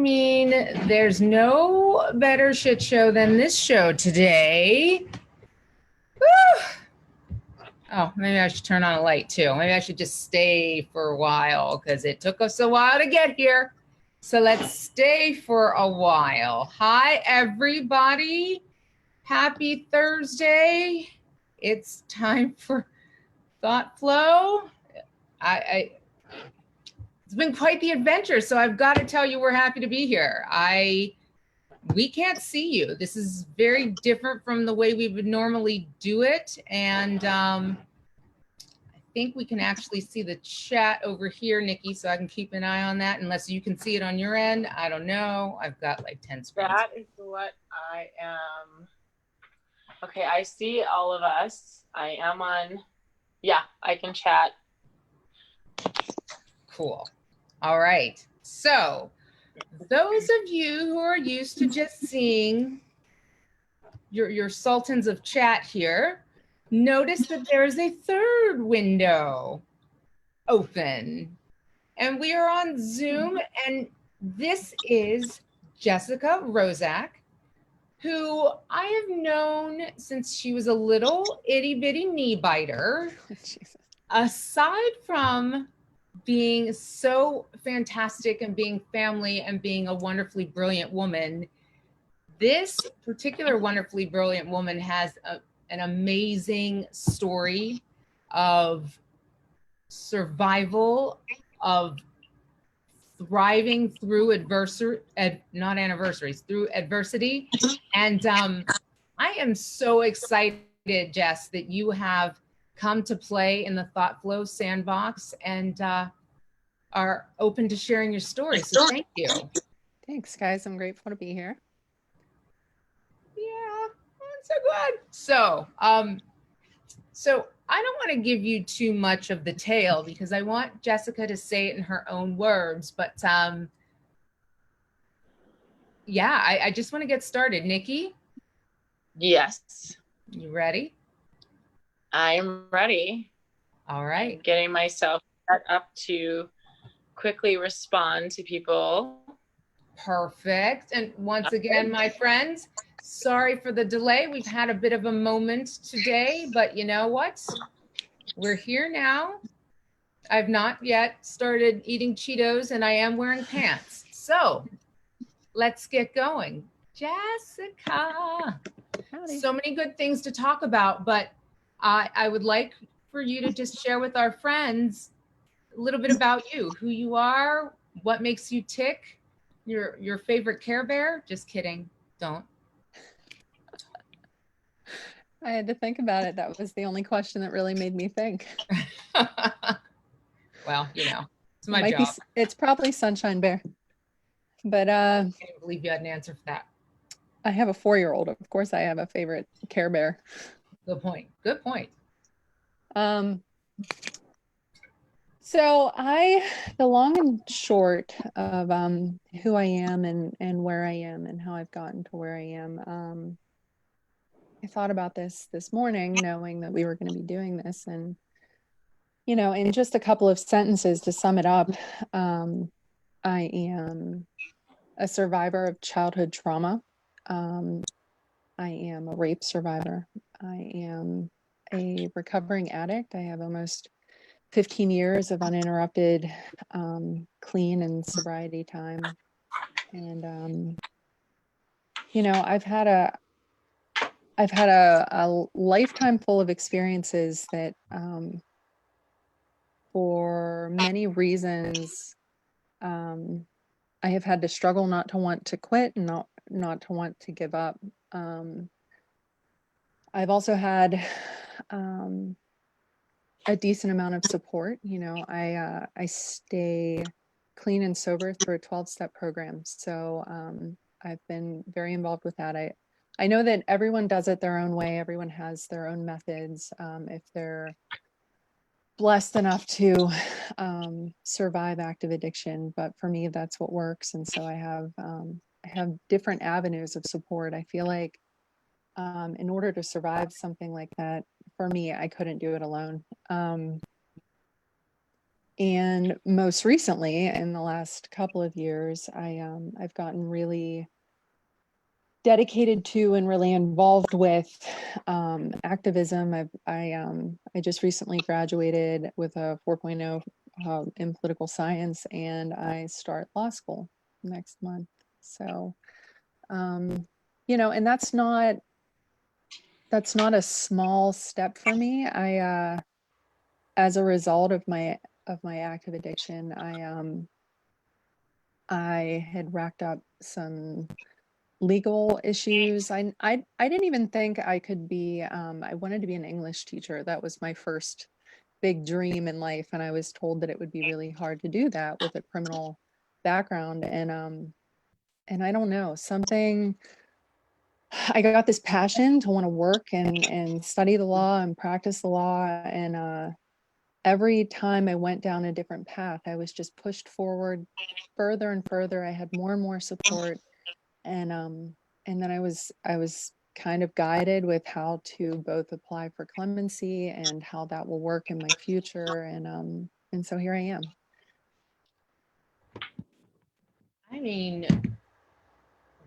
mean, there's no better shit show than this show today. Woo! Oh, maybe I should turn on a light too. Maybe I should just stay for a while because it took us a while to get here. So let's stay for a while. Hi, everybody. Happy Thursday. It's time for Thoughtflow. It's been quite the adventure. So I've got to tell you, we're happy to be here. We can't see you. This is very different from the way we would normally do it. And I think we can actually see the chat over here, Nikki, so I can keep an eye on that unless you can see it on your end. I don't know. I've got like 10 screens. That is what I am. Okay, I see all of us. I am on. Yeah, I can chat. Cool. All right. So those of you who are used to just seeing your sultans of chat here, notice that there is a third window open. And we are on Zoom, and this is Jessica Rozak, who I have known since she was a little itty bitty knee biter. Jesus. Aside from being so fantastic and being family and being a wonderfully brilliant woman, this particular wonderfully brilliant woman has an amazing story of survival, of thriving through through adversity. And I am so excited, Jess, that you have come to play in the Thoughtflow sandbox and are open to sharing your story. So thank you. Thanks, guys. I'm grateful to be here. Yeah, that's so good. So I don't want to give you too much of the tale because I want Jessica to say it in her own words. But yeah, I just want to get started. Nikki? Yes. You ready? I'm ready. All right. I'm getting myself set up to quickly respond to people. Perfect. And once again, my friends, sorry for the delay. We've had a bit of a moment today, but you know what? We're here now. I've not yet started eating Cheetos and I am wearing pants. So let's get going. Jessica. Howdy. So many good things to talk about, but I would like for you to just share with our friends a little bit about you, who you are, what makes you tick, your favorite Care Bear. Just kidding. Don't. I had to think about it. That was the only question that really made me think. Well, you know, it's my job. It's probably Sunshine Bear. But I can't believe you had an answer for that. I have a 4-year-old. Of course I have a favorite Care Bear. Good point. Good point. So the long and short of who I am and where I am and how I've gotten to where I am. I thought about this morning, knowing that we were going to be doing this, and you know, in just a couple of sentences to sum it up, I am a survivor of childhood trauma. I am a rape survivor. I am a recovering addict. I have almost 15 years of uninterrupted clean and sobriety time. And, you know, I've had a lifetime full of experiences that for many reasons, I have had to struggle not to want to quit and not to want to give up. I've also had a decent amount of support. You know, I stay clean and sober through a 12-step program. So I've been very involved with that. I know that everyone does it their own way. Everyone has their own methods. If they're blessed enough to survive active addiction, but for me, that's what works. And so I have different avenues of support. I feel like in order to survive something like that, for me, I couldn't do it alone. And most recently, in the last couple of years, I've gotten really dedicated to and really involved with activism. I just recently graduated with a 4.0 in political science, and I start law school next month. So, and that's not a small step for me. As a result of my active addiction, I had racked up some legal issues. I didn't even think I could be, I wanted to be an English teacher. That was my first big dream in life. And I was told that it would be really hard to do that with a criminal background. And I don't know, I got this passion to want to work and study the law and practice the law. And every time I went down a different path, I was just pushed forward further and further. I had more and more support. And then I was kind of guided with how to both apply for clemency and how that will work in my future. And so here I am. I mean,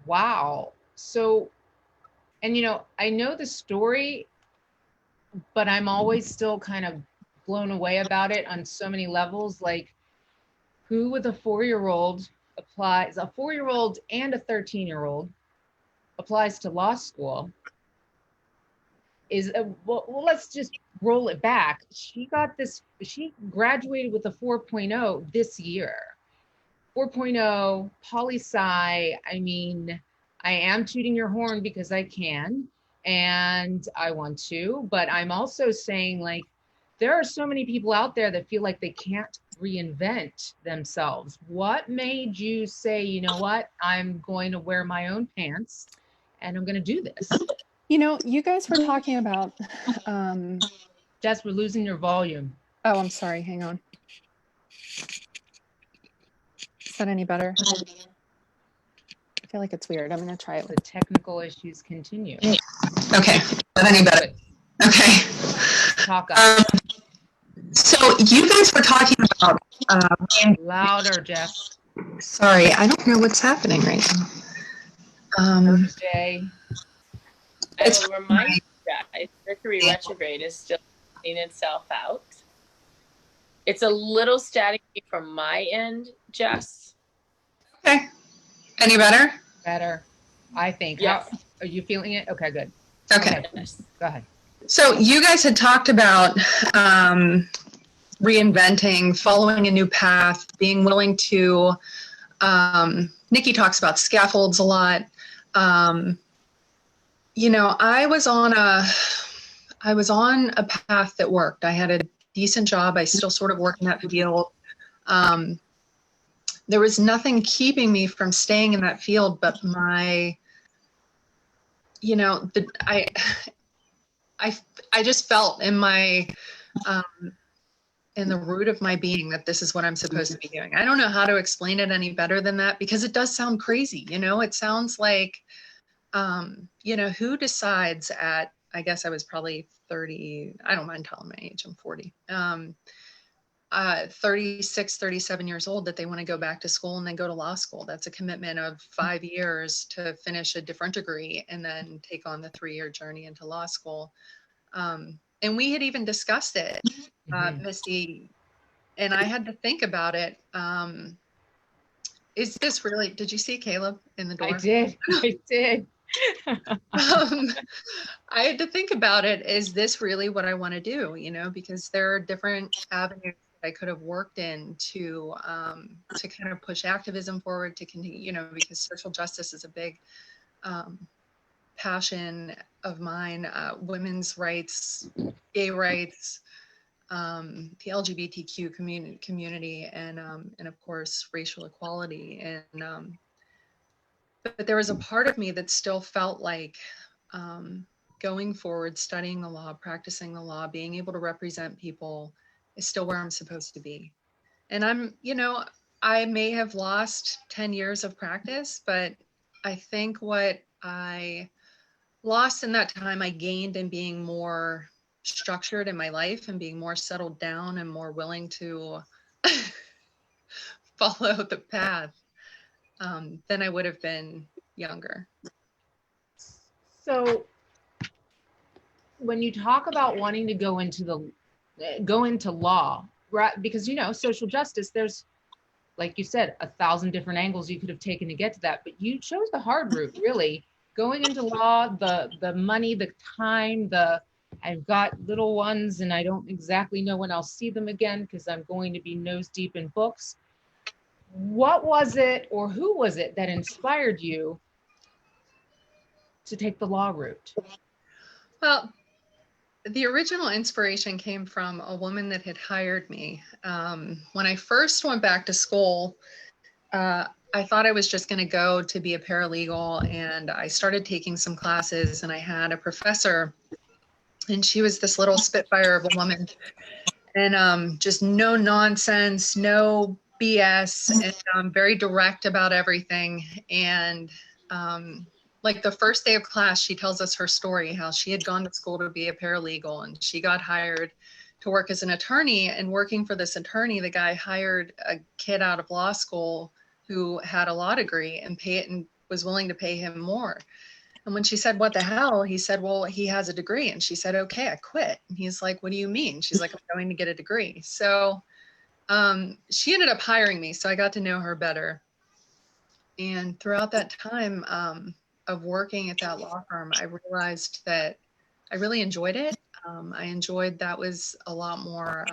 wow. So, and I know the story, but I'm always still kind of blown away about it on so many levels. Like, who with a 4-year-old applies, a 4-year-old and a 13-year-old applies to law school? Well, let's just roll it back. She graduated with a 4.0 this year. 4.0, poli-sci. I mean, I am tooting your horn because I can and I want to, but I'm also saying, like, there are so many people out there that feel like they can't reinvent themselves. What made you say, you know what, I'm going to wear my own pants and I'm going to do this? You guys were talking about, Jess, we're losing your volume. oh, I'm sorry. Hang on. Is that any better? I feel like it's weird. I'm going to try it. The technical issues continue. Okay. Is that any better? Okay. Talk up. So you guys were talking about Louder, Jess. Sorry, I don't know what's happening right now. Thursday. I will remind you guys, Mercury retrograde is still working itself out. It's a little staticky from my end, Jess. Okay. Any better? Better, I think. Yes. How, are you feeling it? Okay, good. Okay. Yes. Go ahead. So you guys had talked about reinventing, following a new path, being willing to, Nikki talks about scaffolds a lot. I was on a path that worked. I had a decent job. I still sort of work in that field. There was nothing keeping me from staying in that field, but I just felt in my, in the root of my being that this is what I'm supposed to be doing. I don't know how to explain it any better than that, because it does sound crazy. It sounds like, who decides at, I guess I was probably 30, I don't mind telling my age, I'm 40, 36, 37 years old, that they want to go back to school and then go to law school. That's a commitment of 5 years to finish a different degree and then take on the 3-year journey into law school. And we had even discussed it, Misty, and I had to think about it. Is this really, did you see Caleb in the door? I did. I had to think about it. Is this really what I want to do? Because there are different avenues that I could have worked in to kind of push activism forward, to continue, because social justice is a big passion of mine. Women's rights, gay rights, the LGBTQ community, and of course racial equality. And but there was a part of me that still felt like going forward, studying the law, practicing the law, being able to represent people is still where I'm supposed to be. And I may have lost 10 years of practice, but I think what I lost in that time, I gained in being more structured in my life and being more settled down and more willing to follow the path, then I would have been younger. So when you talk about wanting to go into law, right? Because, you know, social justice, there's, like you said, 1,000 different angles you could have taken to get to that, but you chose the hard route, really. Going into law, the money, the time, I've got little ones and I don't exactly know when I'll see them again because I'm going to be nose deep in books. What was it, or who was it that inspired you to take the law route? Well, the original inspiration came from a woman that had hired me. When I first went back to school, I thought I was just going to go to be a paralegal, and I started taking some classes, and I had a professor, and she was this little spitfire of a woman, and just no nonsense, no BS, and very direct about everything. And like the first day of class, she tells us her story, how she had gone to school to be a paralegal and she got hired to work as an attorney. And working for this attorney, the guy hired a kid out of law school who had a law degree and was willing to pay him more. And when she said, "What the hell?" he said, "Well, he has a degree." And she said, "Okay, I quit." And he's like, "What do you mean?" She's like, "I'm going to get a degree." So she ended up hiring me. So I got to know her better. And throughout that time of working at that law firm, I realized that I really enjoyed it. I enjoyed that was a lot more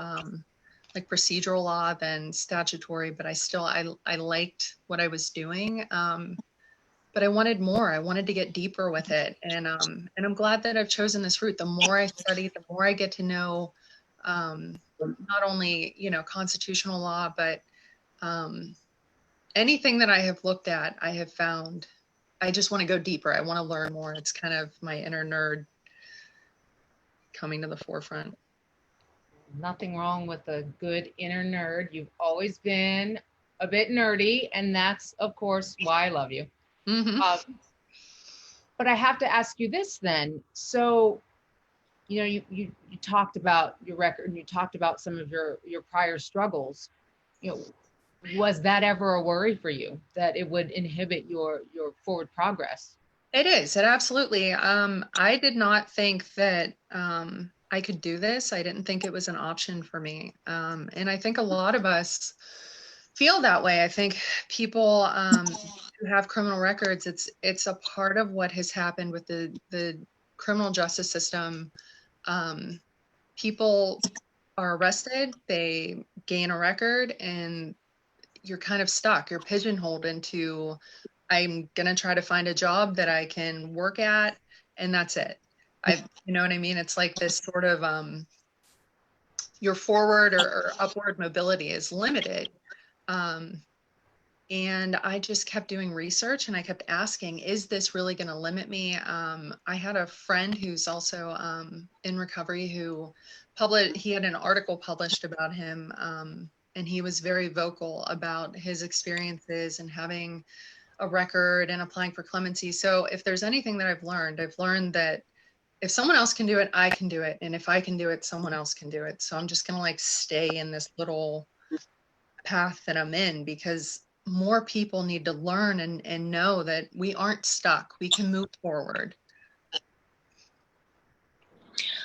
like procedural law than statutory, but I liked what I was doing. But I wanted more. I wanted to get deeper with it. And I'm glad that I've chosen this route. The more I study, the more I get to know not only, you know, constitutional law, but anything that I have looked at, I have found, I just want to go deeper. I want to learn more. It's kind of my inner nerd coming to the forefront. Nothing wrong with a good inner nerd. You've always been a bit nerdy, and that's, of course, why I love you. Mm-hmm. But I have to ask you this then. So, you know, you talked about your record and you talked about some of your prior struggles. You know, was that ever a worry for you that it would inhibit your forward progress? It is. It absolutely. I did not think that I could do this. I didn't think it was an option for me. And I think a lot of us feel that way. I think people who have criminal records, it's a part of what has happened with the criminal justice system. People are arrested, they gain a record, and you're kind of stuck. You're pigeonholed into, I'm going to try to find a job that I can work at, and that's it. You know what I mean? It's like this sort of, your forward or upward mobility is limited. And I just kept doing research and I kept asking, is this really going to limit me? I had a friend who's also in recovery who he had an article published about him, and he was very vocal about his experiences and having a record and applying for clemency. So if there's anything that I've learned that if someone else can do it, I can do it. And if I can do it, someone else can do it. So I'm just going to like stay in this little path that I'm in, because more people need to learn and know that we aren't stuck. We can move forward.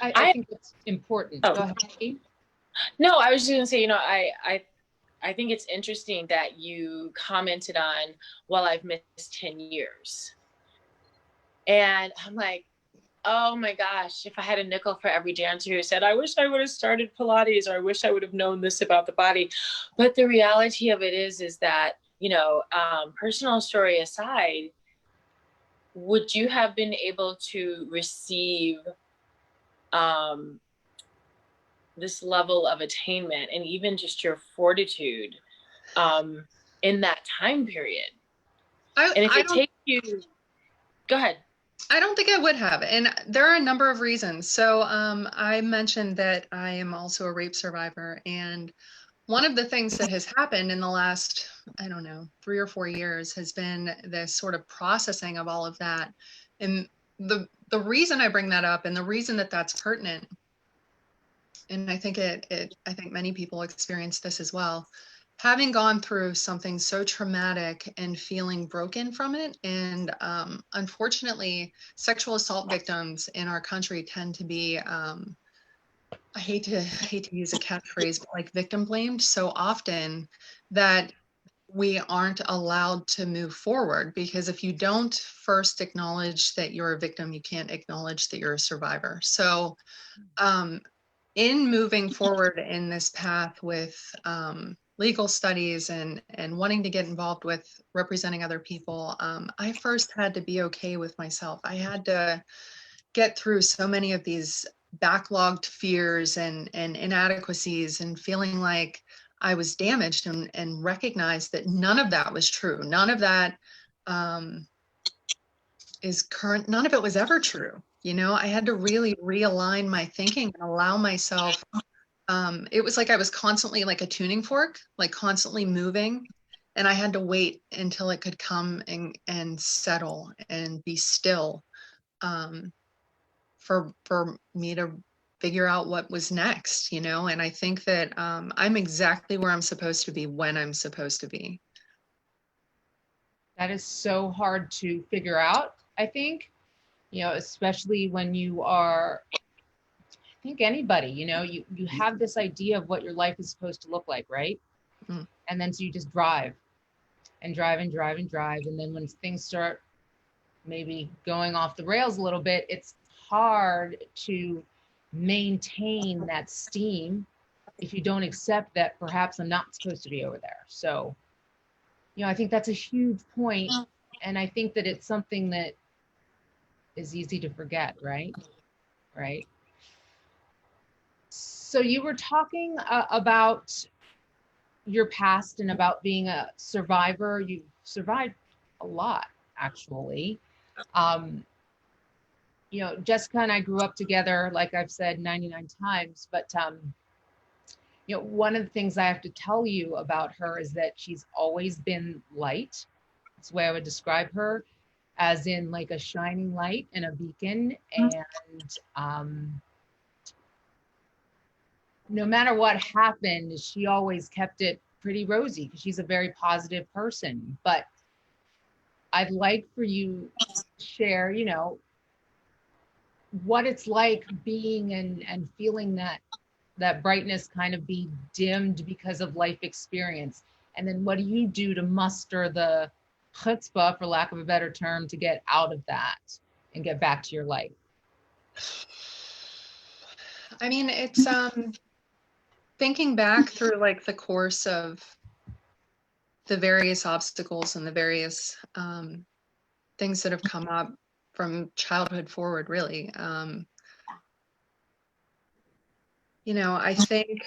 I think it's important. Oh. Go ahead, Misty. No, I was just going to say, you know, I think it's interesting that you commented on, well, I've missed 10 years. And I'm like, oh my gosh, if I had a nickel for every dancer who said, I wish I would have started Pilates, or I wish I would have known this about the body. But the reality of it is that, you know, personal story aside, would you have been able to receive this level of attainment and even just your fortitude in that time period? And if it takes you, go ahead. I don't think I would have. And there are a number of reasons. So I mentioned that I am also a rape survivor. And one of the things that has happened in the last, I don't know, 3 or 4 years has been this sort of processing of all of that. And the reason I bring that up and the reason that that's pertinent and I think I think many people experience this as well. Having gone through something so traumatic and feeling broken from it, and unfortunately, sexual assault victims in our country tend to be, I hate to use a catchphrase, but like victim blamed so often that we aren't allowed to move forward, because if you don't first acknowledge that you're a victim, you can't acknowledge that you're a survivor. So in moving forward in this path with legal studies and wanting to get involved with representing other people, I first had to be okay with myself. I had to get through so many of these backlogged fears and inadequacies and feeling like I was damaged, and recognize that none of that was true. None of that is current. None of it was ever true. You know, I had to really realign my thinking and allow myself. It was like I was constantly like a tuning fork, like constantly moving. And I had to wait until it could come and settle and be still, for me to figure out what was next, you know? And I think that I'm exactly where I'm supposed to be when I'm supposed to be. That is so hard to figure out, I think, you know, especially when you are, I think anybody, you know, you have this idea of what your life is supposed to look like, right? Mm. And then so you just drive and drive and drive and drive. And then when things start maybe going off the rails a little bit, it's hard to maintain that steam if you don't accept that perhaps I'm not supposed to be over there. So, you know, I think that's a huge point, and I think that it's something that is easy to forget, right? Right. So you were talking about your past and about being a survivor. You've survived a lot, actually. Um, you know, Jessica and I grew up together, like I've said 99 times, but you know, one of the things I have to tell you about her is that she's always been light. That's the way I would describe her, as in like a shining light and a beacon. And no matter what happened, she always kept it pretty rosy because she's a very positive person. But I'd like for you to share, you know, what it's like being and feeling that brightness kind of be dimmed because of life experience. And then what do you do to muster the chutzpah, for lack of a better term, to get out of that and get back to your life? I mean, it's thinking back through like the course of the various obstacles and the various things that have come up from childhood forward, really. You know, I think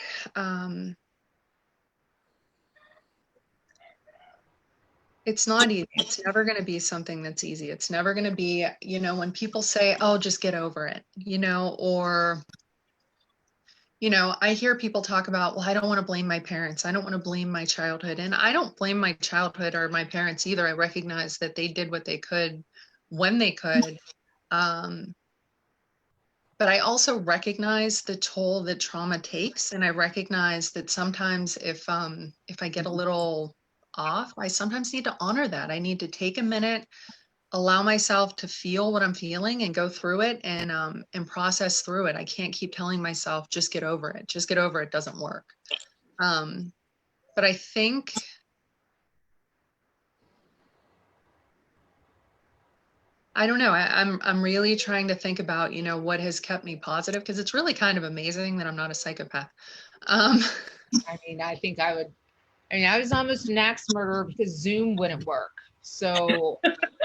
it's not easy. It's never going to be something that's easy. It's never going to be, you know, when people say, oh, just get over it, you know, or, you know, I hear people talk about, well, I don't want to blame my parents. I don't want to blame my childhood. And I don't blame my childhood or my parents either. I recognize that they did what they could when they could. But I also recognize the toll that trauma takes. And I recognize that sometimes if I get a little off, I sometimes need to honor that. I need to take a minute, allow myself to feel what I'm feeling and go through it and process through it. I can't keep telling myself, just get over it. Just get over it. Doesn't work. But I think I don't know. I'm really trying to think about, you know, what has kept me positive, because it's really kind of amazing that I'm not a psychopath. I mean, I was almost an axe murderer because Zoom wouldn't work. So,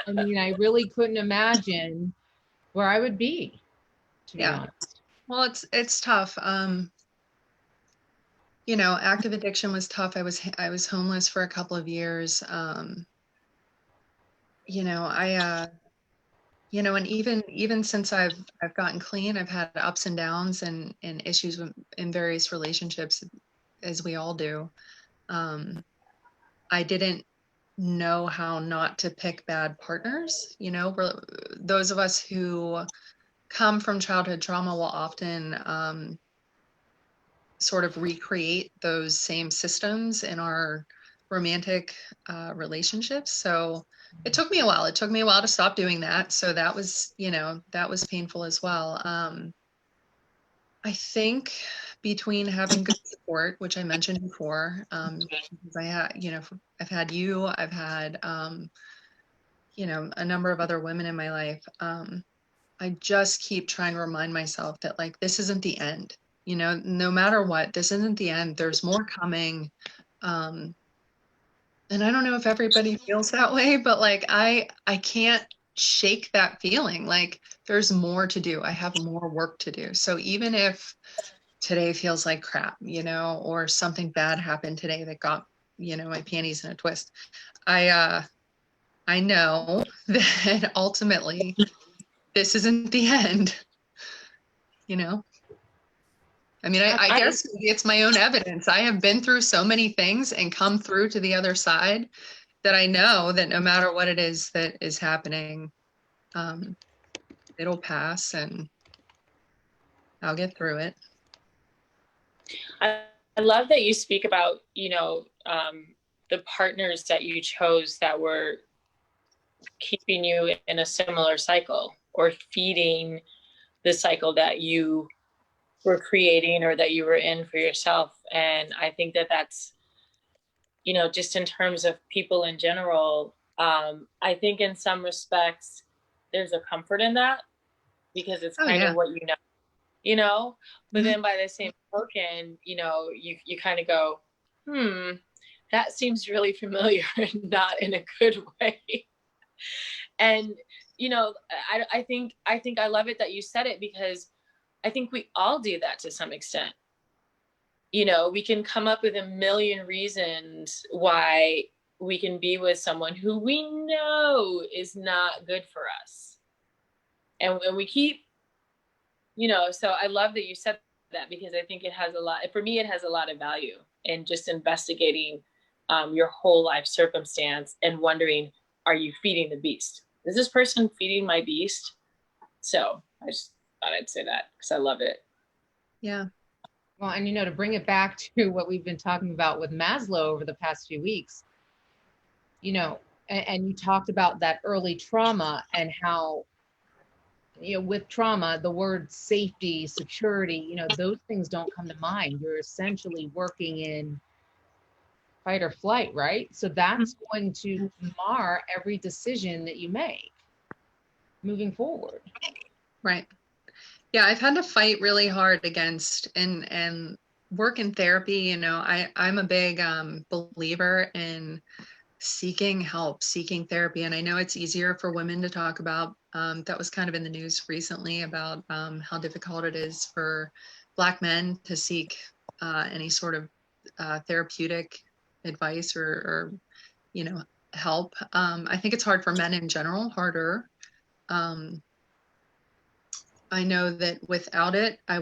I mean, I really couldn't imagine where I would be, to be honest. Well, it's tough. You know, active addiction was tough. I was homeless for a couple of years. You know, you know, and even since I've gotten clean, I've had ups and downs and issues in various relationships, as we all do. I didn't know how not to pick bad partners. You know, those of us who come from childhood trauma will often sort of recreate those same systems in our romantic relationships. So it took me a while. It took me a while to stop doing that. So that was, you know, that was painful as well. I think between having good support, which I mentioned before, because I had, you know, I've had you, I've had, you know, a number of other women in my life. I just keep trying to remind myself that like, this isn't the end, you know, no matter what, this isn't the end. There's more coming. And I don't know if everybody feels that way, but like, I can't shake that feeling. Like there's more to do. I have more work to do. So even if today feels like crap, you know, or something bad happened today that got, you know, my panties in a twist, I know that ultimately this isn't the end, you know? I mean, I guess maybe it's my own evidence. I have been through so many things and come through to the other side that I know that no matter what it is that is happening, it'll pass and I'll get through it. I love that you speak about, you know, the partners that you chose that were keeping you in a similar cycle or feeding the cycle that you were creating or that you were in for yourself. And I think that that's, you know, just in terms of people in general, I think in some respects there's a comfort in that because it's kind of what you know, but then by the same token, you know, you kind of go, that seems really familiar and not in a good way. And, you know, I think I love it that you said it because I think we all do that to some extent. You know, we can come up with a million reasons why we can be with someone who we know is not good for us. And when we keep, you know, so I love that you said that because I think it has a lot, for me, it has a lot of value in just investigating your whole life circumstance and wondering, are you feeding the beast? Is this person feeding my beast? So I just thought I'd say that because I love it. Yeah. Well, and you know, to bring it back to what we've been talking about with Maslow over the past few weeks, you know, and you talked about that early trauma and how, you know, with trauma, the word safety, security, you know, those things don't come to mind. You're essentially working in fight or flight, right? So that's going to mar every decision that you make moving forward. Right. Yeah, I've had to fight really hard against and work in therapy. You know, I'm a big believer in seeking help, seeking therapy. And I know it's easier for women to talk about. That was kind of in the news recently about how difficult it is for Black men to seek any sort of therapeutic advice or, you know, help. I think it's hard for men in general, harder. I know that without it, I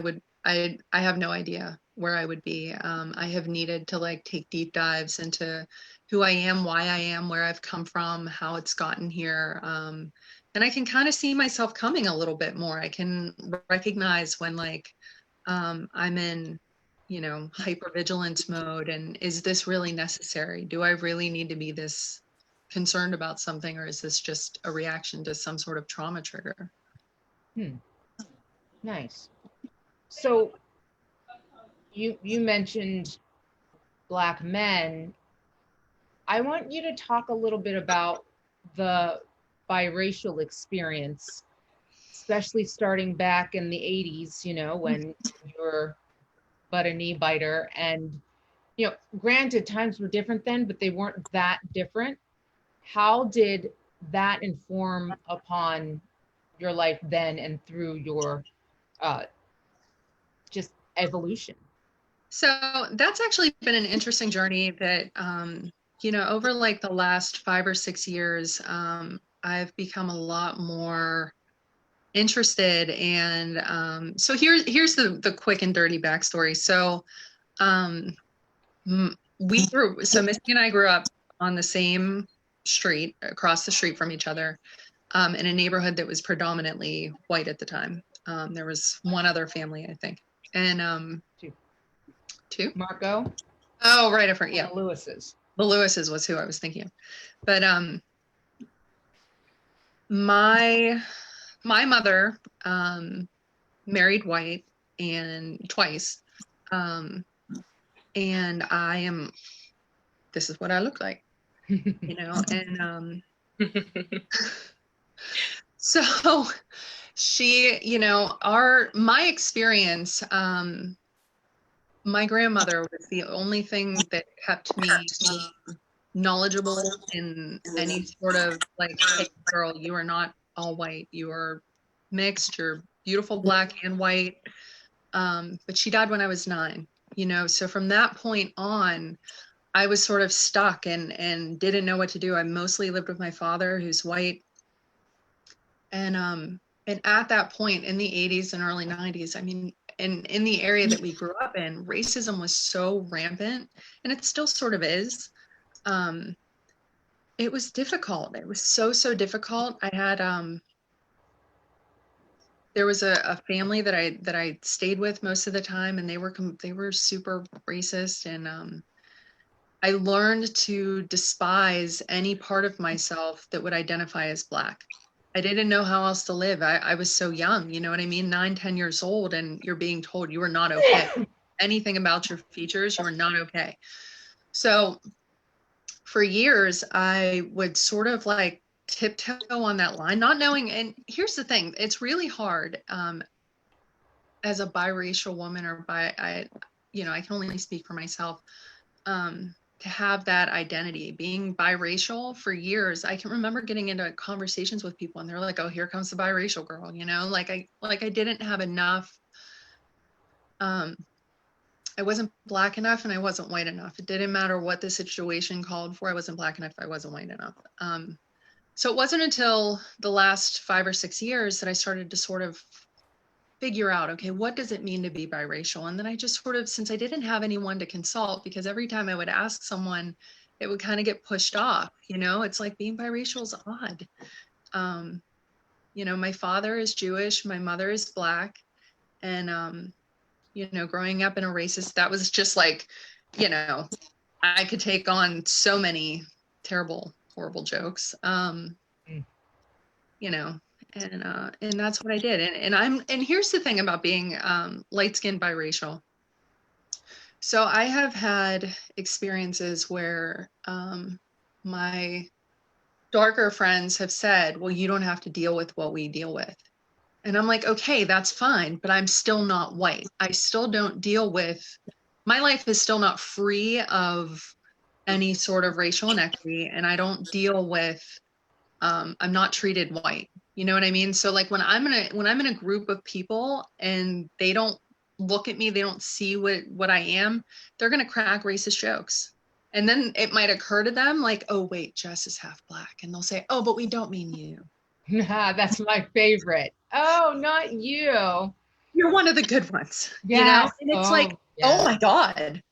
have no idea where I would be. I have needed to like take deep dives into who I am, why I am, where I've come from, how it's gotten here. And I can kind of see myself coming a little bit more. I can recognize when like I'm in, you know, hypervigilance mode and is this really necessary? Do I really need to be this concerned about something or is this just a reaction to some sort of trauma trigger? Nice. So you mentioned Black men. I want you to talk a little bit about the biracial experience, especially starting back in the 80s, you know, when you were but a knee biter. And, you know, granted, times were different then, but they weren't that different. How did that inform upon your life then and through your just evolution? So that's actually been an interesting journey that, you know, over like the last 5 or 6 years, I've become a lot more interested. And so here's the quick and dirty backstory. So Misty and I grew up on the same street, across the street from each other, in a neighborhood that was predominantly white at the time. There was one other family, I think. And Two? Marco. Oh, right. I forgot. Yeah. The Lewises. The Lewises was who I was thinking of. But my mother married white and twice. And this is what I look like, you know, and so she, you know, my experience, my grandmother was the only thing that kept me knowledgeable in any sort of like, hey girl, you are not all white, you are mixed, you're beautiful black and white. But she died when I was 9, you know, so from that point on, I was sort of stuck and didn't know what to do. I mostly lived with my father, who's white. And at that point in the 80s and early 90s, I mean, in the area that we grew up in, racism was so rampant, and it still sort of is. It was difficult. It was so difficult. I had there was a family that I stayed with most of the time, and they were super racist, and I learned to despise any part of myself that would identify as Black. I didn't know how else to live. I was so young, you know what I mean? 9, 10 years old, and you're being told you are not okay. Anything about your features, you are not okay. So for years, I would sort of like tiptoe on that line, not knowing. And here's the thing, it's really hard as a biracial woman, or you know, I can only speak for myself, to have that identity. Being biracial for years, I can remember getting into conversations with people and they're like, oh, here comes the biracial girl, you know, like I didn't have enough, I wasn't Black enough and I wasn't white enough. It didn't matter what the situation called for. I wasn't Black enough, I wasn't white enough. So it wasn't until the last 5 or 6 years that I started to sort of figure out, okay, what does it mean to be biracial? And then I just sort of, since I didn't have anyone to consult, because every time I would ask someone, it would kind of get pushed off, you know, it's like being biracial is odd. You know, my father is Jewish, my mother is Black, and, you know, growing up in a racist, that was just like, you know, I could take on so many terrible, horrible jokes, you know, and that's what I did. And here's the thing about being light-skinned biracial. So I have had experiences where my darker friends have said, well, you don't have to deal with what we deal with. And I'm like, okay, that's fine, but I'm still not white. I still don't deal with, my life is still not free of any sort of racial inequity, and I don't deal with, I'm not treated white. You know what I mean? So like when I'm in a group of people and they don't look at me, they don't see what I am, they're gonna crack racist jokes. And then it might occur to them like, oh wait, Jess is half Black. And they'll say, oh, but we don't mean you. That's my favorite. Oh, not you. You're one of the good ones. Yes. You know? And it's like, yes. oh my God.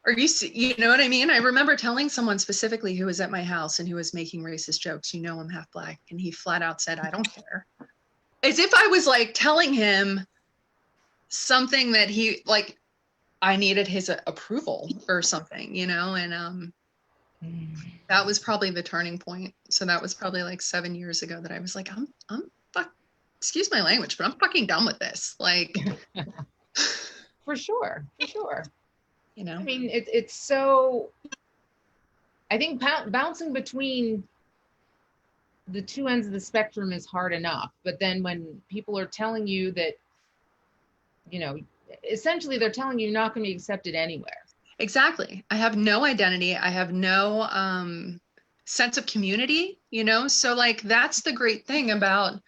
Are you know what I mean? I remember telling someone specifically who was at my house and who was making racist jokes, you know, I'm half Black. And he flat out said, I don't care. As if I was like telling him something that he, like, I needed his approval or something, you know? And that was probably the turning point. So that was probably like 7 years ago that I was like, excuse my language, but I'm fucking done with this. Like, for sure. You know, I mean, it's so, I think bouncing between the two ends of the spectrum is hard enough. But then when people are telling you that, you know, essentially they're telling you you're not going to be accepted anywhere. Exactly. I have no identity. I have no sense of community, you know? So like, that's the great thing about,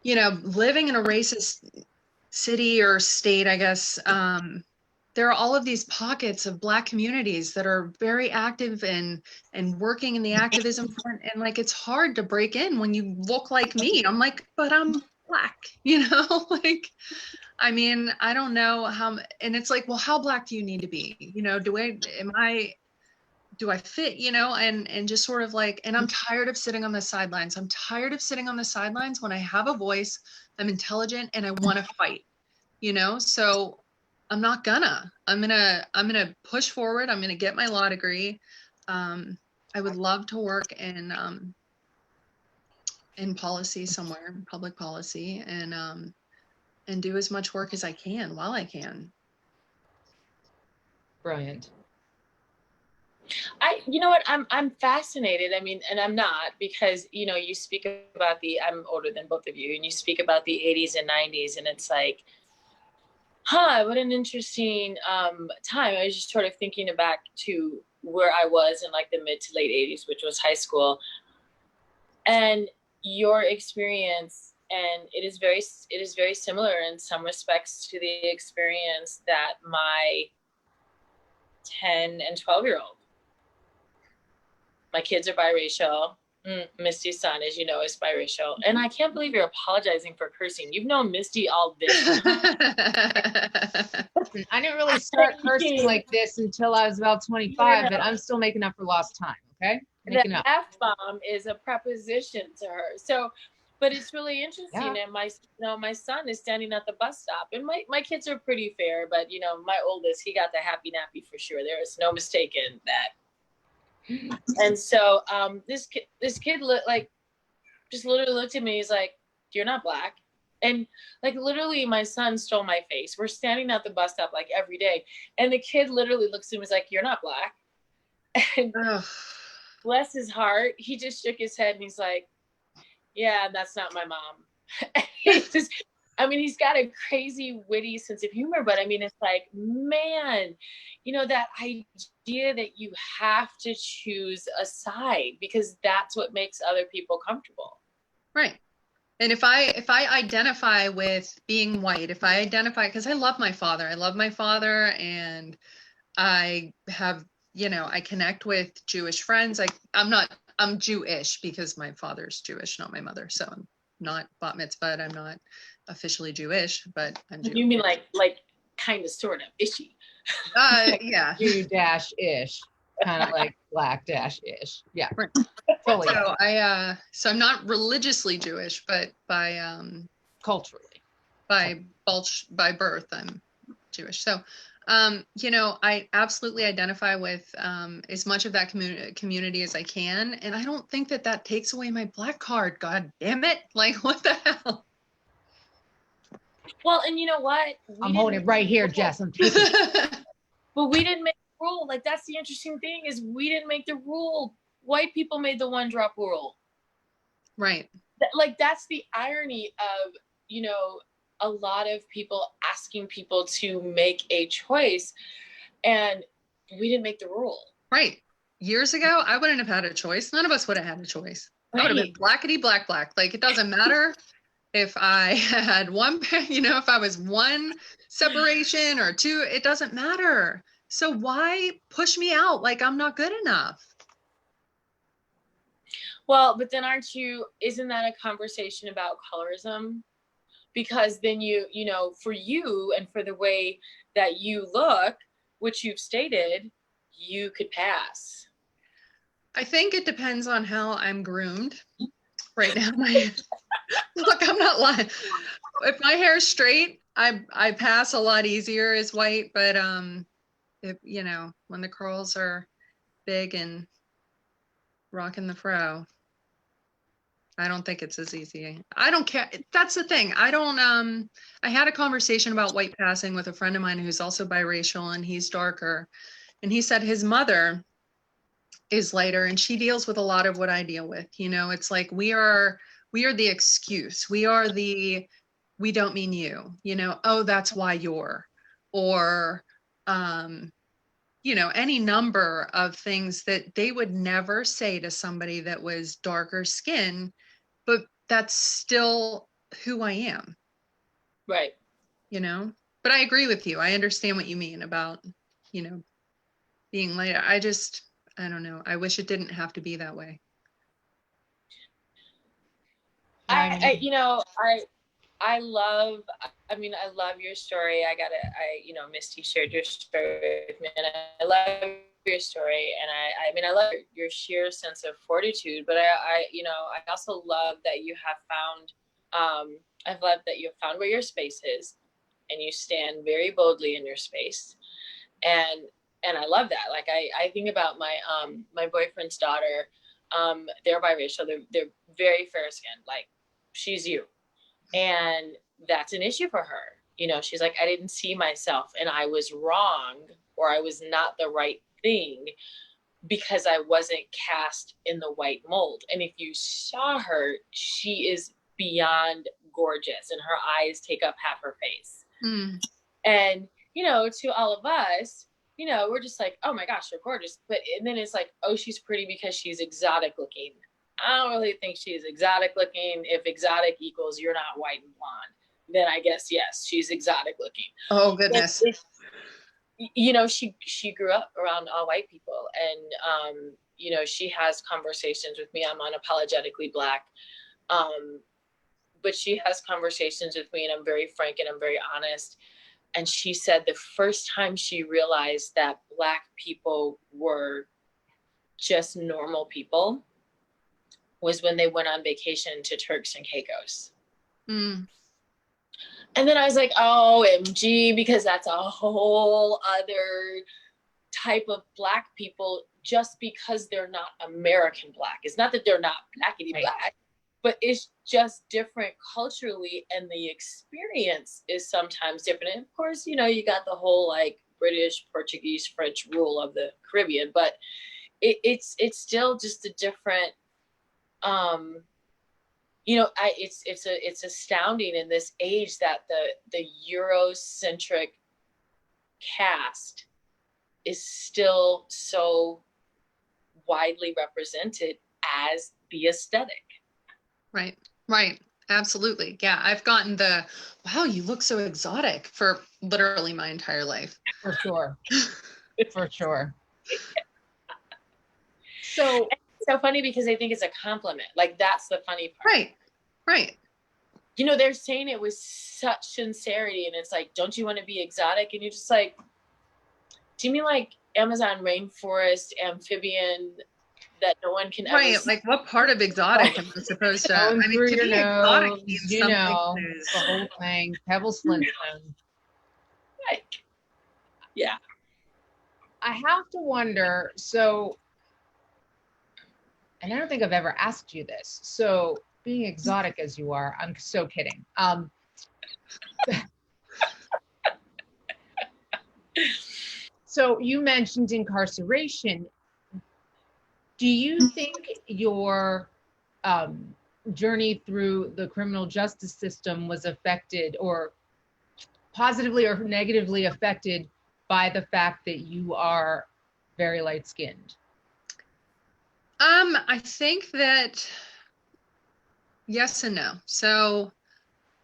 you know, living in a racist city or state, I guess. There are all of these pockets of Black communities that are very active and working in the activism front. And like, it's hard to break in when you look like me. I'm like, but I'm Black, you know, like, I mean, I don't know how, and it's like, well, how Black do you need to be? You know, do I fit, you know, and just sort of like, and I'm tired of sitting on the sidelines. I'm tired of sitting on the sidelines when I have a voice, I'm intelligent, and I want to fight, you know? So I'm not gonna. I'm gonna push forward. I'm gonna get my law degree. I would love to work in policy somewhere, public policy, and do as much work as I can while I can. Brilliant. You know what, I'm fascinated. I mean, and I'm not, because, you know, you speak about I'm older than both of you, and you speak about the 80s and 90s, and it's like, what an interesting time. I was just sort of thinking back to where I was in like the mid to late 80s, which was high school, and your experience, and it is very similar in some respects to the experience that my 10 and 12-year-old. My kids are biracial. Misty's son, as you know, is biracial. And I can't believe you're apologizing for cursing. You've known Misty all this time. I didn't really start cursing like this until I was about 25, but I'm still making up for lost time, okay? Making the up. F-bomb is a preposition to her. So, but it's really interesting. Yeah. And my son is standing at the bus stop, and my kids are pretty fair, but, you know, my oldest, he got the happy nappy for sure. There is no mistaking that. And so this kid just literally looked at me. He's like, "You're not black." And like, literally, my son stole my face. We're standing at the bus stop like every day, and the kid literally looks at me and was like, "You're not black." And bless his heart, he just shook his head and he's like, "Yeah, that's not my mom." He's got a crazy witty sense of humor, but I mean, it's like, man, you know, that idea that you have to choose a side because that's what makes other people comfortable. Right. And if I identify with being white, because I love my father, and I have, you know, I connect with Jewish friends. I'm Jewish because my father's Jewish, not my mother. So I'm not bat mitzvah. I'm not officially Jewish, but I'm Jewish. You mean like kind of, sort of, ishy? Yeah. Jew-ish, kind of like black-ish. Yeah. Right. Totally. So I'm not religiously Jewish, but by culturally, by birth, I'm Jewish. So, you know, I absolutely identify with as much of that community as I can, and I don't think that takes away my black card. God damn it! Like, what the hell? Well, and you know what? I'm holding it right here, Jess. I'm taking it. But we didn't make the rule. Like, that's the interesting thing, is we didn't make the rule. White people made the one drop rule. Right. Like, that's the irony of, you know, a lot of people asking people to make a choice, and we didn't make the rule. Right. Years ago, I wouldn't have had a choice. None of us would have had a choice. Right. I would have been blackety black. Like, it doesn't matter if I had one, you know, if I was one separation or two, it doesn't matter. So why push me out like I'm not good enough? Well, but then isn't that a conversation about colorism? Because then you know, for you and for the way that you look, which you've stated, you could pass. I think it depends on how I'm groomed. Right now, look, I'm not lying. If my hair's straight, I pass a lot easier as white, but if, you know, when the curls are big and rocking the fro, I don't think it's as easy. I don't care. That's the thing. I had a conversation about white passing with a friend of mine who's also biracial, and he's darker, and he said his mother is lighter and she deals with a lot of what I deal with. You know, it's like we are the excuse. We don't mean you, you know, oh, that's why you're, or you know, any number of things that they would never say to somebody that was darker skin, but that's still who I am. Right. You know, but I agree with you. I understand what you mean about, you know, being lighter. I don't know. I wish it didn't have to be that way. I love your story. You know, Misty shared your story with me, and I love your story. And I love your sheer sense of fortitude, but I also love that you have found, I've loved that you have found where your space is, and you stand very boldly in your space. And I love that. Like I think about my my boyfriend's daughter. They're biracial. They're very fair skinned. Like she's you, and that's an issue for her. You know, she's like, I didn't see myself, and I was wrong, or I was not the right thing because I wasn't cast in the white mold. And if you saw her, she is beyond gorgeous, and her eyes take up half her face. And you know, to all of us, you know, we're just like, oh my gosh, they're gorgeous. But and then it's like, oh, she's pretty because she's exotic looking. I don't really think she's exotic looking. If exotic equals you're not white and blonde, then I guess yes, she's exotic looking. Oh goodness. You know, she grew up around all white people, and you know, she has conversations with me. I'm unapologetically Black, but she has conversations with me, and I'm very frank and I'm very honest. And she said the first time she realized that Black people were just normal people was when they went on vacation to Turks and Caicos. And then I was like, OMG, because that's a whole other type of Black people, just because they're not American Black. It's not that they're not Blackity Black, but it's just different culturally, and the experience is sometimes different. And of course, you know, you got the whole like British, Portuguese, French rule of the Caribbean, but it's still just a different, you know, it's astounding in this age that the Eurocentric cast is still so widely represented as the aesthetic. Right. Absolutely. Yeah. I've gotten the, wow, you look so exotic for literally my entire life. For sure. For sure. So it's so funny because I think it's a compliment. Like that's the funny part. Right. You know, they're saying it with such sincerity, and it's like, don't you want to be exotic? And you're just like, do you mean like Amazon rainforest amphibian that no one can ever see? Like what part of exotic am I supposed to? I mean, through to your be nose, exotic means you something know, is the whole thing. Pebbles Flintstone. Like, yeah. I have to wonder, so, and I don't think I've ever asked you this. So being exotic as you are, I'm so kidding. So you mentioned incarceration. Do you think your journey through the criminal justice system was affected, or positively or negatively affected, by the fact that you are very light-skinned? I think that yes and no. So,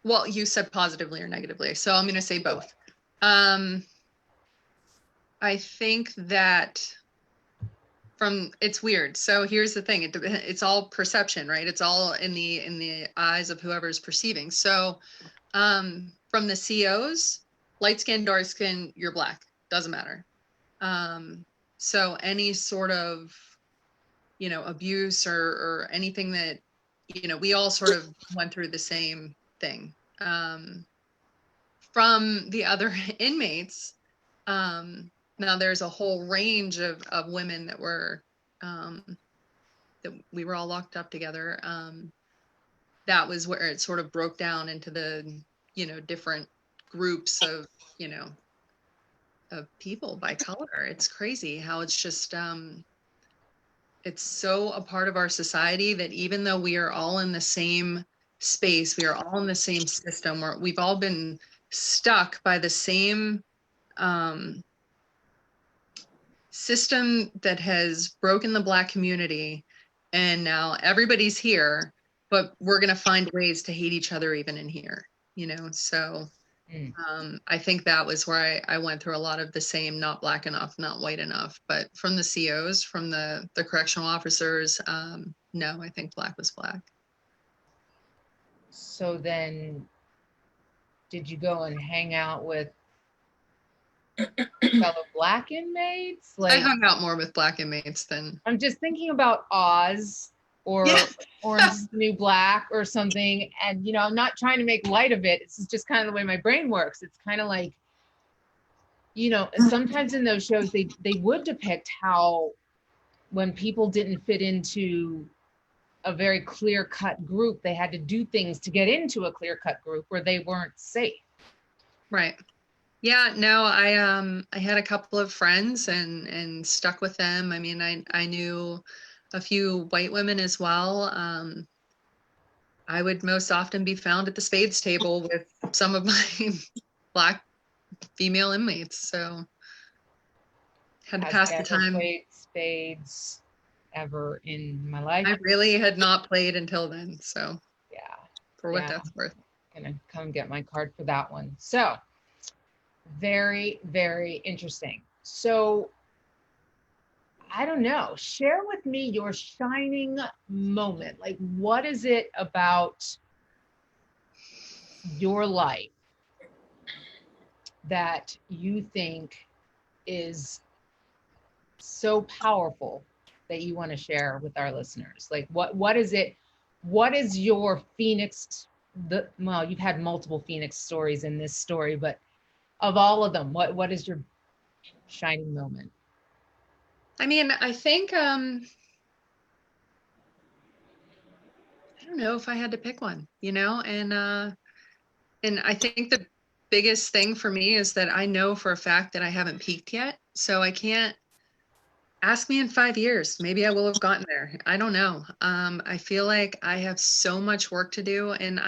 well, you said positively or negatively, so I'm going to say both. I think that it's weird. So here's the thing. It's all perception, right? It's all in the eyes of whoever's perceiving. So, from the COs, light skin, dark skin, you're Black, doesn't matter. So any sort of, you know, abuse or anything that, you know, we all sort of went through the same thing. From the other inmates, now there's a whole range of women that were, that we were all locked up together. That was where it sort of broke down into the, you know, different groups of, you know, of people by color. It's crazy how it's just, it's so a part of our society that even though we are all in the same space, we are all in the same system, where we've all been stuck by the same system that has broken the Black community, and now everybody's here, but we're going to find ways to hate each other even in here, you know? So I think that was where I went through a lot of the same, not Black enough, not white enough, but from the COs, from the correctional officers, no, I think Black was Black. So then did you go and hang out with fellow Black inmates? Like, I hung out more with Black inmates than... I'm just thinking about Oz, or Yeah. Orange is the New Black or something. And, you know, I'm not trying to make light of it. It's just kind of the way my brain works. It's kind of like, you know, sometimes in those shows, they would depict how when people didn't fit into a very clear-cut group, they had to do things to get into a clear-cut group where they weren't safe. Right. Yeah, no, I had a couple of friends and stuck with them. I mean, I knew a few white women as well. I would most often be found at the spades table with some of my Black female inmates, so had to Has pass the ever time. played spades ever in my life. I really had not played until then, so Yeah, for what Yeah. that's worth. gonna come get my card for that one. So very, very interesting. So I don't know, share with me your shining moment. Like, what is it about your life that you think is so powerful that you want to share with our listeners? Like, what is it? What is your Phoenix? Well, you've had multiple Phoenix stories in this story, but of all of them, what is your shining moment? I mean, I think I don't know if I had to pick one, you know, and I think the biggest thing for me is that I know for a fact that I haven't peaked yet. So I can't ask me in 5 years. Maybe I will have gotten there. I don't know. I feel like I have so much work to do, and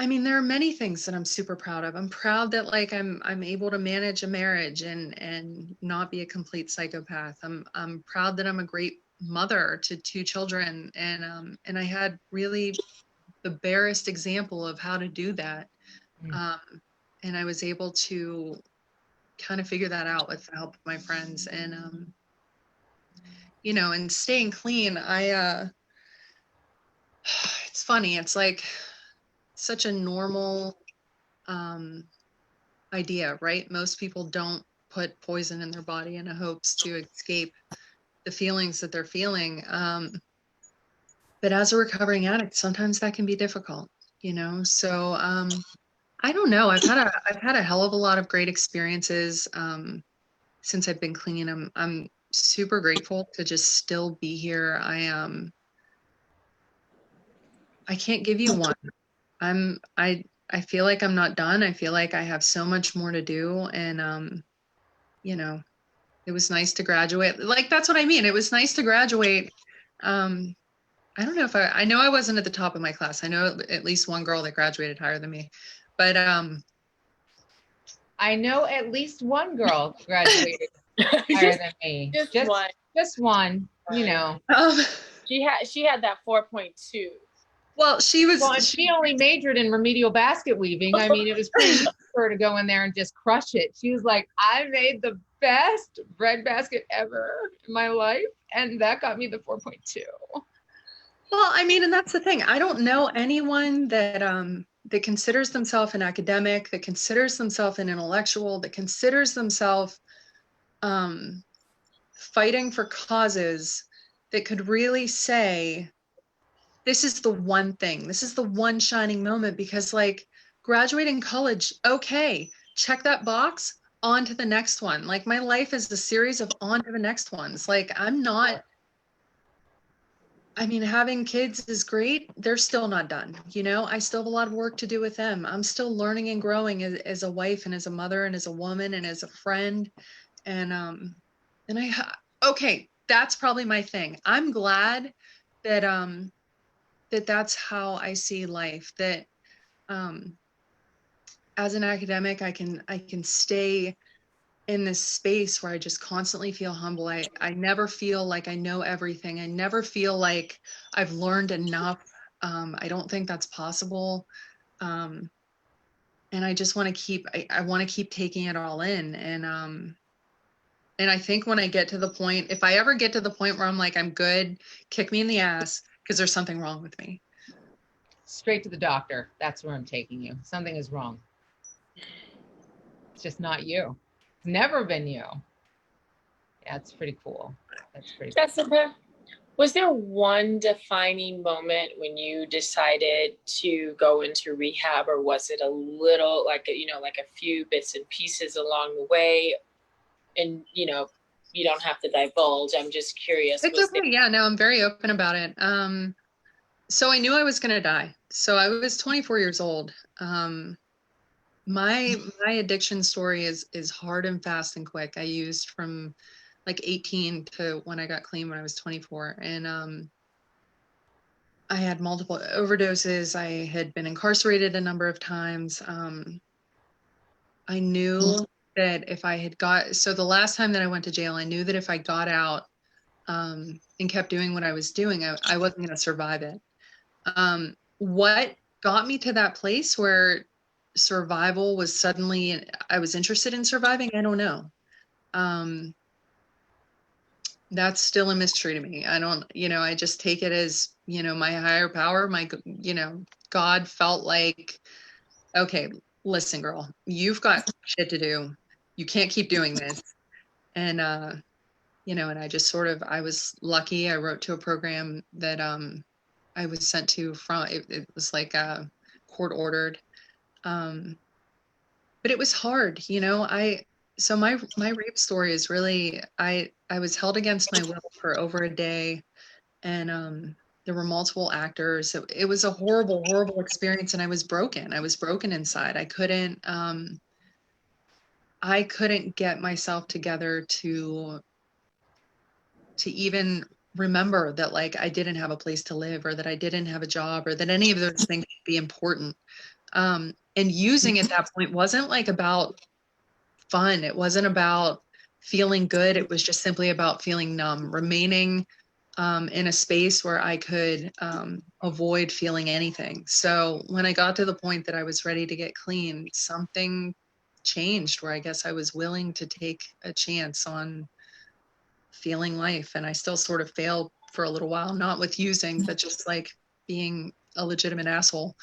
I mean, there are many things that I'm super proud of. I'm proud that like I'm able to manage a marriage and not be a complete psychopath. I'm proud that I'm a great mother to two children, and I had really the barest example of how to do that. Um, and I was able to kind of figure that out with the help of my friends. And you know, and staying clean, it's funny, it's like such a normal idea, right? Most people don't put poison in their body in a hopes to escape the feelings that they're feeling. But as a recovering addict, sometimes that can be difficult, you know? So I don't know. I've had a hell of a lot of great experiences since I've been clean. I'm super grateful to just still be here. I can't give you one. I feel like I'm not done. I feel like I have so much more to do. And you know, it was nice to graduate. Like that's what I mean. It was nice to graduate. I don't know if I know I wasn't at the top of my class. I know at least one girl that graduated higher than me. But I know at least one girl graduated higher than me. Just one, you know. She had that 4.2. Well, she was. Well, and she only majored in remedial basket weaving. I mean, it was pretty easy for her to go in there and just crush it. She was like, I made the best breadbasket ever in my life, and that got me the 4.2. Well, I mean, and that's the thing. I don't know anyone that that considers themselves an academic, that considers themselves an intellectual, that considers themselves fighting for causes that could really say, this is the one thing, this is the one shining moment. Because like graduating college, okay, check that box, on to the next one. Like my life is a series of on to the next ones. Like I'm not, I mean, having kids is great. They're still not done. You know, I still have a lot of work to do with them. I'm still learning and growing as a wife and as a mother and as a woman and as a friend. And okay, that's probably my thing. I'm glad that that's how I see life. That as an academic, I can stay in this space where I just constantly feel humble. I never feel like I know everything. I never feel like I've learned enough. I don't think that's possible. And I just want to I want to keep taking it all in. And I think when I get to the point, if I ever get to the point where I'm like, I'm good, kick me in the ass, because there's something wrong with me. Straight to the doctor. That's where I'm taking you. Something is wrong. It's just not you. It's never been you. Yeah, it's pretty cool. That's pretty cool. Jessica, Was there one defining moment when you decided to go into rehab, or was it a little like, like a few bits and pieces along the way? And, you don't have to divulge. I'm just curious. It's okay. Yeah, no, I'm very open about it. So I knew I was going to die. So I was 24 years old. My addiction story is hard and fast and quick. I used from like 18 to when I got clean when I was 24. And I had multiple overdoses. I had been incarcerated a number of times. I knew that if I had so the last time that I went to jail, I knew that if I got out and kept doing what I was doing, I wasn't going to survive it. What got me to that place where survival was suddenly, I was interested in surviving, I don't know. That's still a mystery to me. I don't, I just take it as, my higher power, God felt like, okay, listen, girl, you've got shit to do. You can't keep doing this. And, and I just I was lucky. I wrote to a program that I was sent to from, it was like court ordered. But it was hard, so my rape story is really, I was held against my will for over a day, and there were multiple actors. So it was a horrible, horrible experience, and I was broken. I was broken inside. I couldn't get myself together to even remember that, like, I didn't have a place to live, or that I didn't have a job, or that any of those things would be important. And using at that point wasn't like about fun. It wasn't about feeling good. It was just simply about feeling numb, remaining in a space where I could avoid feeling anything. So when I got to the point that I was ready to get clean, something changed where I guess I was willing to take a chance on feeling life. And I still sort of failed for a little while, not with using, but just like being a legitimate asshole.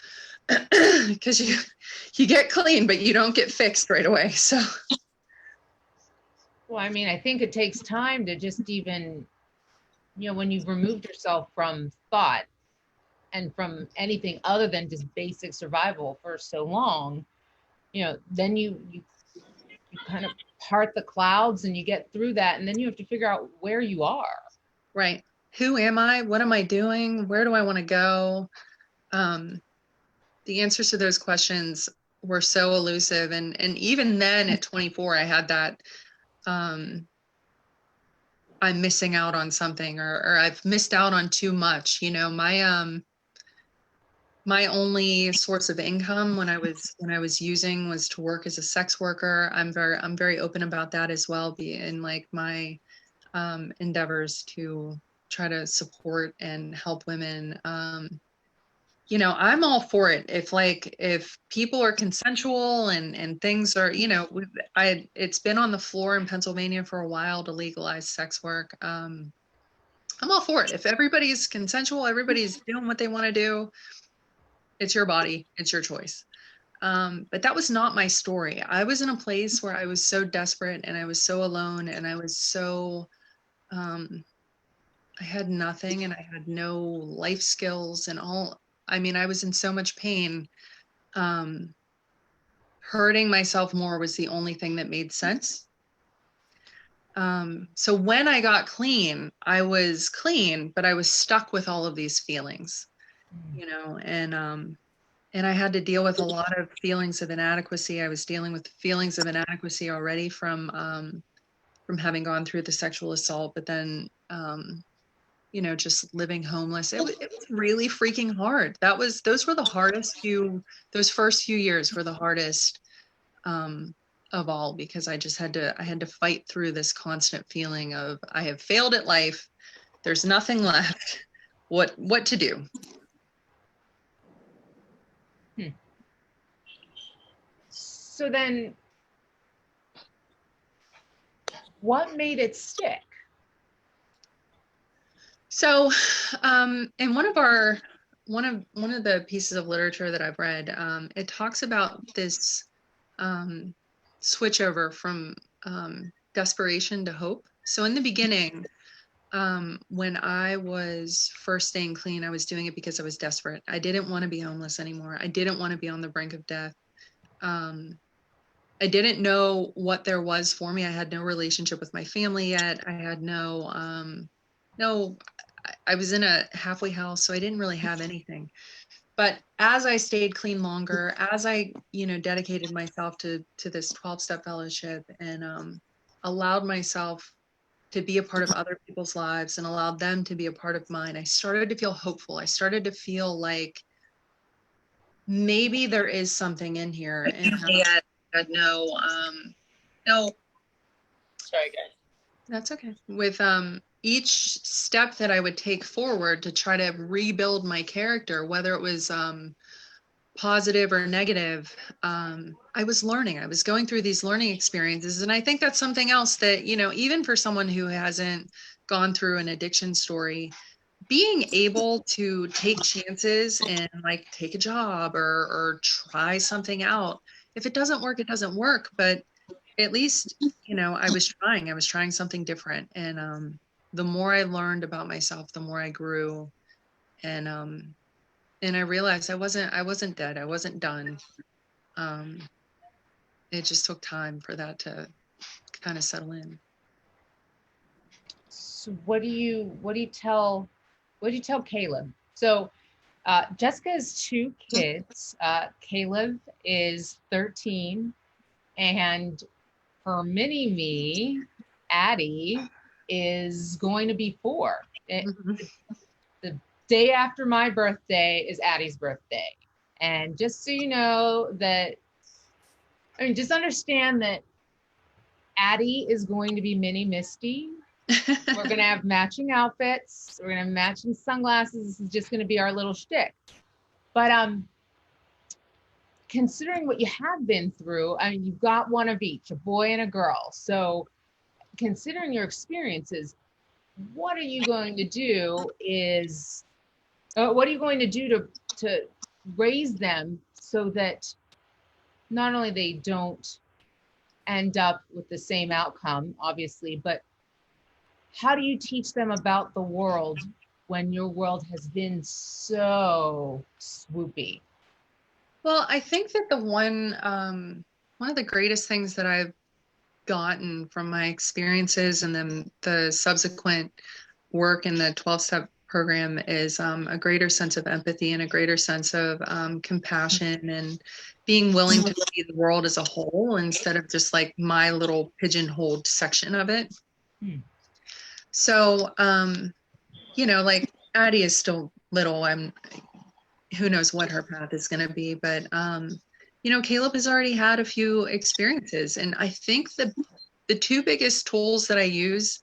Because you get clean, but you don't get fixed right away. So, well, I mean, I think it takes time to just even, when you've removed yourself from thought and from anything other than just basic survival for so long, then you kind of part the clouds and you get through that, and then you have to figure out where you are. Right. Who am I? What am I doing? Where do I want to go? The answers to those questions were so elusive. And even then at 24, I had that, I'm missing out on something, or I've missed out on too much. My only source of income when I was using was to work as a sex worker. I'm very open about that as well, in like my endeavors to try to support and help women. I'm all for it. If people are consensual and things are, it's been on the floor in Pennsylvania for a while to legalize sex work. I'm all for it. If everybody's consensual, everybody's doing what they want to do, it's your body, it's your choice. But that was not my story. I was in a place where I was so desperate, and I was so alone, and I was so, I had nothing, and I had no life skills and all. I mean, I was in so much pain. Hurting myself more was the only thing that made sense. So when I got clean, I was clean, but I was stuck with all of these feelings, and I had to deal with a lot of feelings of inadequacy. I was dealing with feelings of inadequacy already from having gone through the sexual assault, but then, just living homeless. It was really freaking hard. Those were the hardest those first few years were the hardest of all, because I had to fight through this constant feeling of, I have failed at life. There's nothing left. What to do? So then what made it stick? So, in one of the pieces of literature that I've read, it talks about this switch over from desperation to hope. So in the beginning, When I was first staying clean, I was doing it because I was desperate. I didn't want to be homeless anymore. I didn't want to be on the brink of death. I didn't know what there was for me. I had no relationship with my family yet. I had I was in a halfway house, so I didn't really have anything. But as I stayed clean longer, as I, dedicated myself to this 12-step fellowship and allowed myself to be a part of other people's lives and allowed them to be a part of mine, I started to feel hopeful. I started to feel like maybe there is something in here. And I had no, Sorry, guys. that's okay. With each step that I would take forward to try to rebuild my character, whether it was positive or negative, I was learning. I was going through these learning experiences. And I think that's something else that, even for someone who hasn't gone through an addiction story, being able to take chances and like take a job or try something out. If it doesn't work, it doesn't work. But at least, I was trying something different. And the more I learned about myself, the more I grew. And I realized I wasn't dead. I wasn't done. It just took time for that to kind of settle in. So what do you tell Caleb? So Jessica has 2 kids. Caleb is 13, and for mini me, Addie is going to be 4. The day after my birthday is Addie's birthday. And just so you know that, just understand that Addie is going to be mini Misty. We're going to have matching outfits. We're going to have matching sunglasses. This is just going to be our little shtick. But considering what you have been through, you've got one of each, a boy and a girl. So considering your experiences, what are you going to do to raise them so that not only they don't end up with the same outcome, obviously, but how do you teach them about the world when your world has been so swoopy? Well, I think that one of the greatest things that I've gotten from my experiences and then the subsequent work in the 12-step program is a greater sense of empathy and a greater sense of compassion and being willing to see the world as a whole instead of just like my little pigeonholed section of it. So, like Addie is still little. Who knows what her path is going to be, but Caleb has already had a few experiences, and I think the 2 biggest tools that I use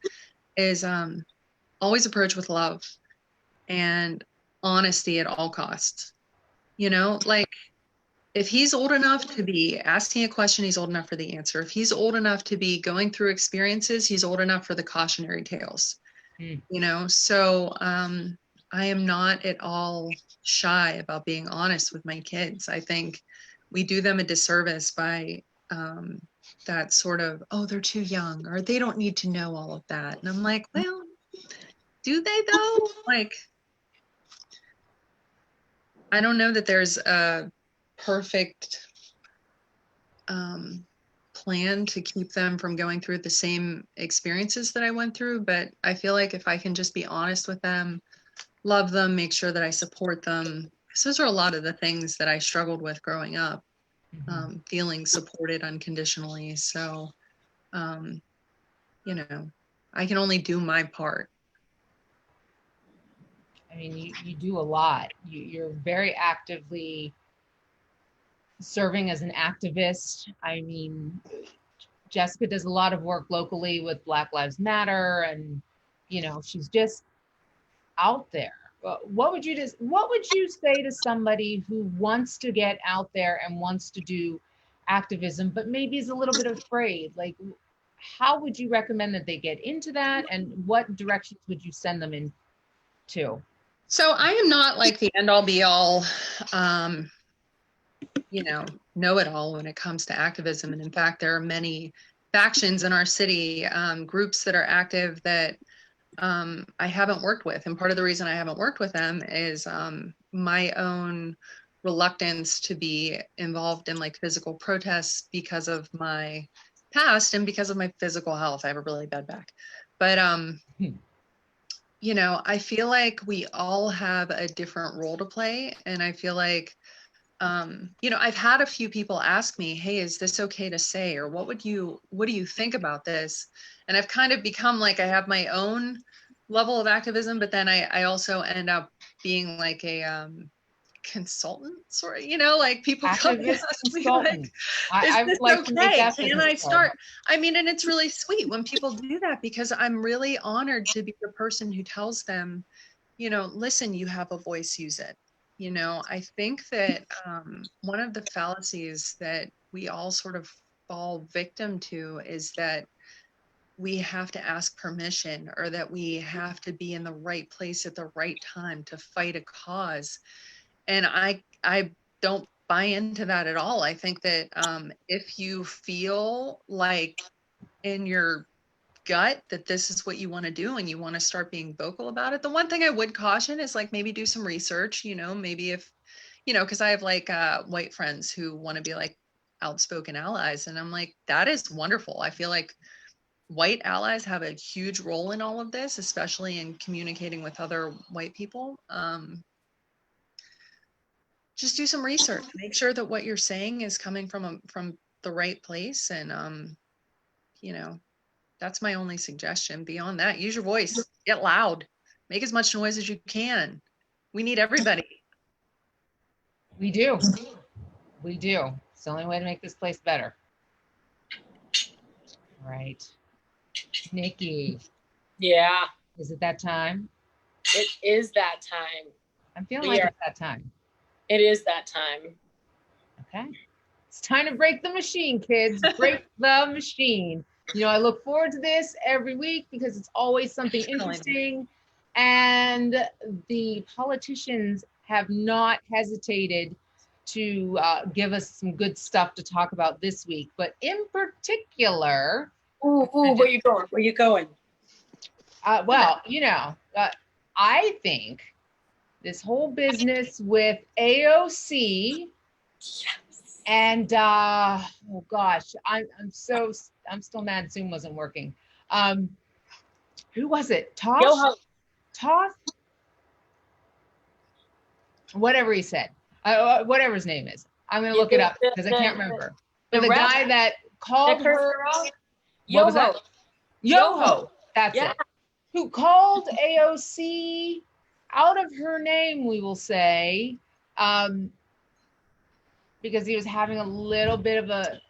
is always approach with love and honesty at all costs. Like if he's old enough to be asking a question, he's old enough for the answer. If he's old enough to be going through experiences, he's old enough for the cautionary tales. So I am not at all shy about being honest with my kids. I think we do them a disservice by that sort of, oh, they're too young or they don't need to know all of that. And I'm like, well, do they though? Like, I don't know that there's a perfect plan to keep them from going through the same experiences that I went through. But I feel like if I can just be honest with them, love them, make sure that I support them, because those are a lot of the things that I struggled with growing up, feeling supported unconditionally. So, I can only do my part. You do a lot. You're very actively serving as an activist. Jessica does a lot of work locally with Black Lives Matter, and she's just out there. What would you say to somebody who wants to get out there and wants to do activism, but maybe is a little bit afraid? Like, how would you recommend that they get into that, and what directions would you send them into? So I am not like the end all be all, know it all when it comes to activism. And in fact, there are many factions in our city, groups that are active that I haven't worked with. And part of the reason I haven't worked with them is my own reluctance to be involved in like physical protests because of my past and because of my physical health. I have a really bad back. But you know, I feel like we all have a different role to play. And I feel like you know, I've had a few people ask me, hey, is this okay to say? Or what do you think about this? And I've kind of become like, I have my own level of activism, but then I also end up being like a consultant, sort of, you know, like people come and Activist ask me consultant. like, is I this would like to make okay? that Can business I card. start? I mean, and it's really sweet when people do that because I'm really honored to be the person who tells them, you know, listen, you have a voice, use it. You know, I think that one of the fallacies that we all sort of fall victim to is that we have to ask permission or that we have to be in the right place at the right time to fight a cause. And I don't buy into that at all. I think that if you feel like in your gut that this is what you want to do and you want to start being vocal about it, the one thing I would caution is like maybe do some research, you know, maybe if, you know, because I have like white friends who want to be like outspoken allies. And I'm like, that is wonderful. I feel like white allies have a huge role in all of this, especially in communicating with other white people. Just do some research, make sure that what you're saying is coming from the right place. And, you know, that's my only suggestion. Beyond that, use your voice, get loud, make as much noise as you can. We need everybody. We do. We do. It's the only way to make this place better. Right. Nikki, Yeah, is it that time? it is that time. I'm feeling like it's that time. It is that time. Okay. It's time to break the machine, kids. Break the machine. You know, I look forward to this every week because it's always something interesting. And the politicians have not hesitated to give us some good stuff to talk about this week. But in particular, Where you going? Where you going? well, you know, I think this whole business with AOC. Yes. And oh gosh, I'm still mad Zoom wasn't working. Who was it? Toth? Whatever he said. Whatever his name is. I'm gonna look it up because I can't remember. But the guy that called her what was that? Yoho. That's it. Who called AOC out of her name, we will say. Because he was having a little bit of a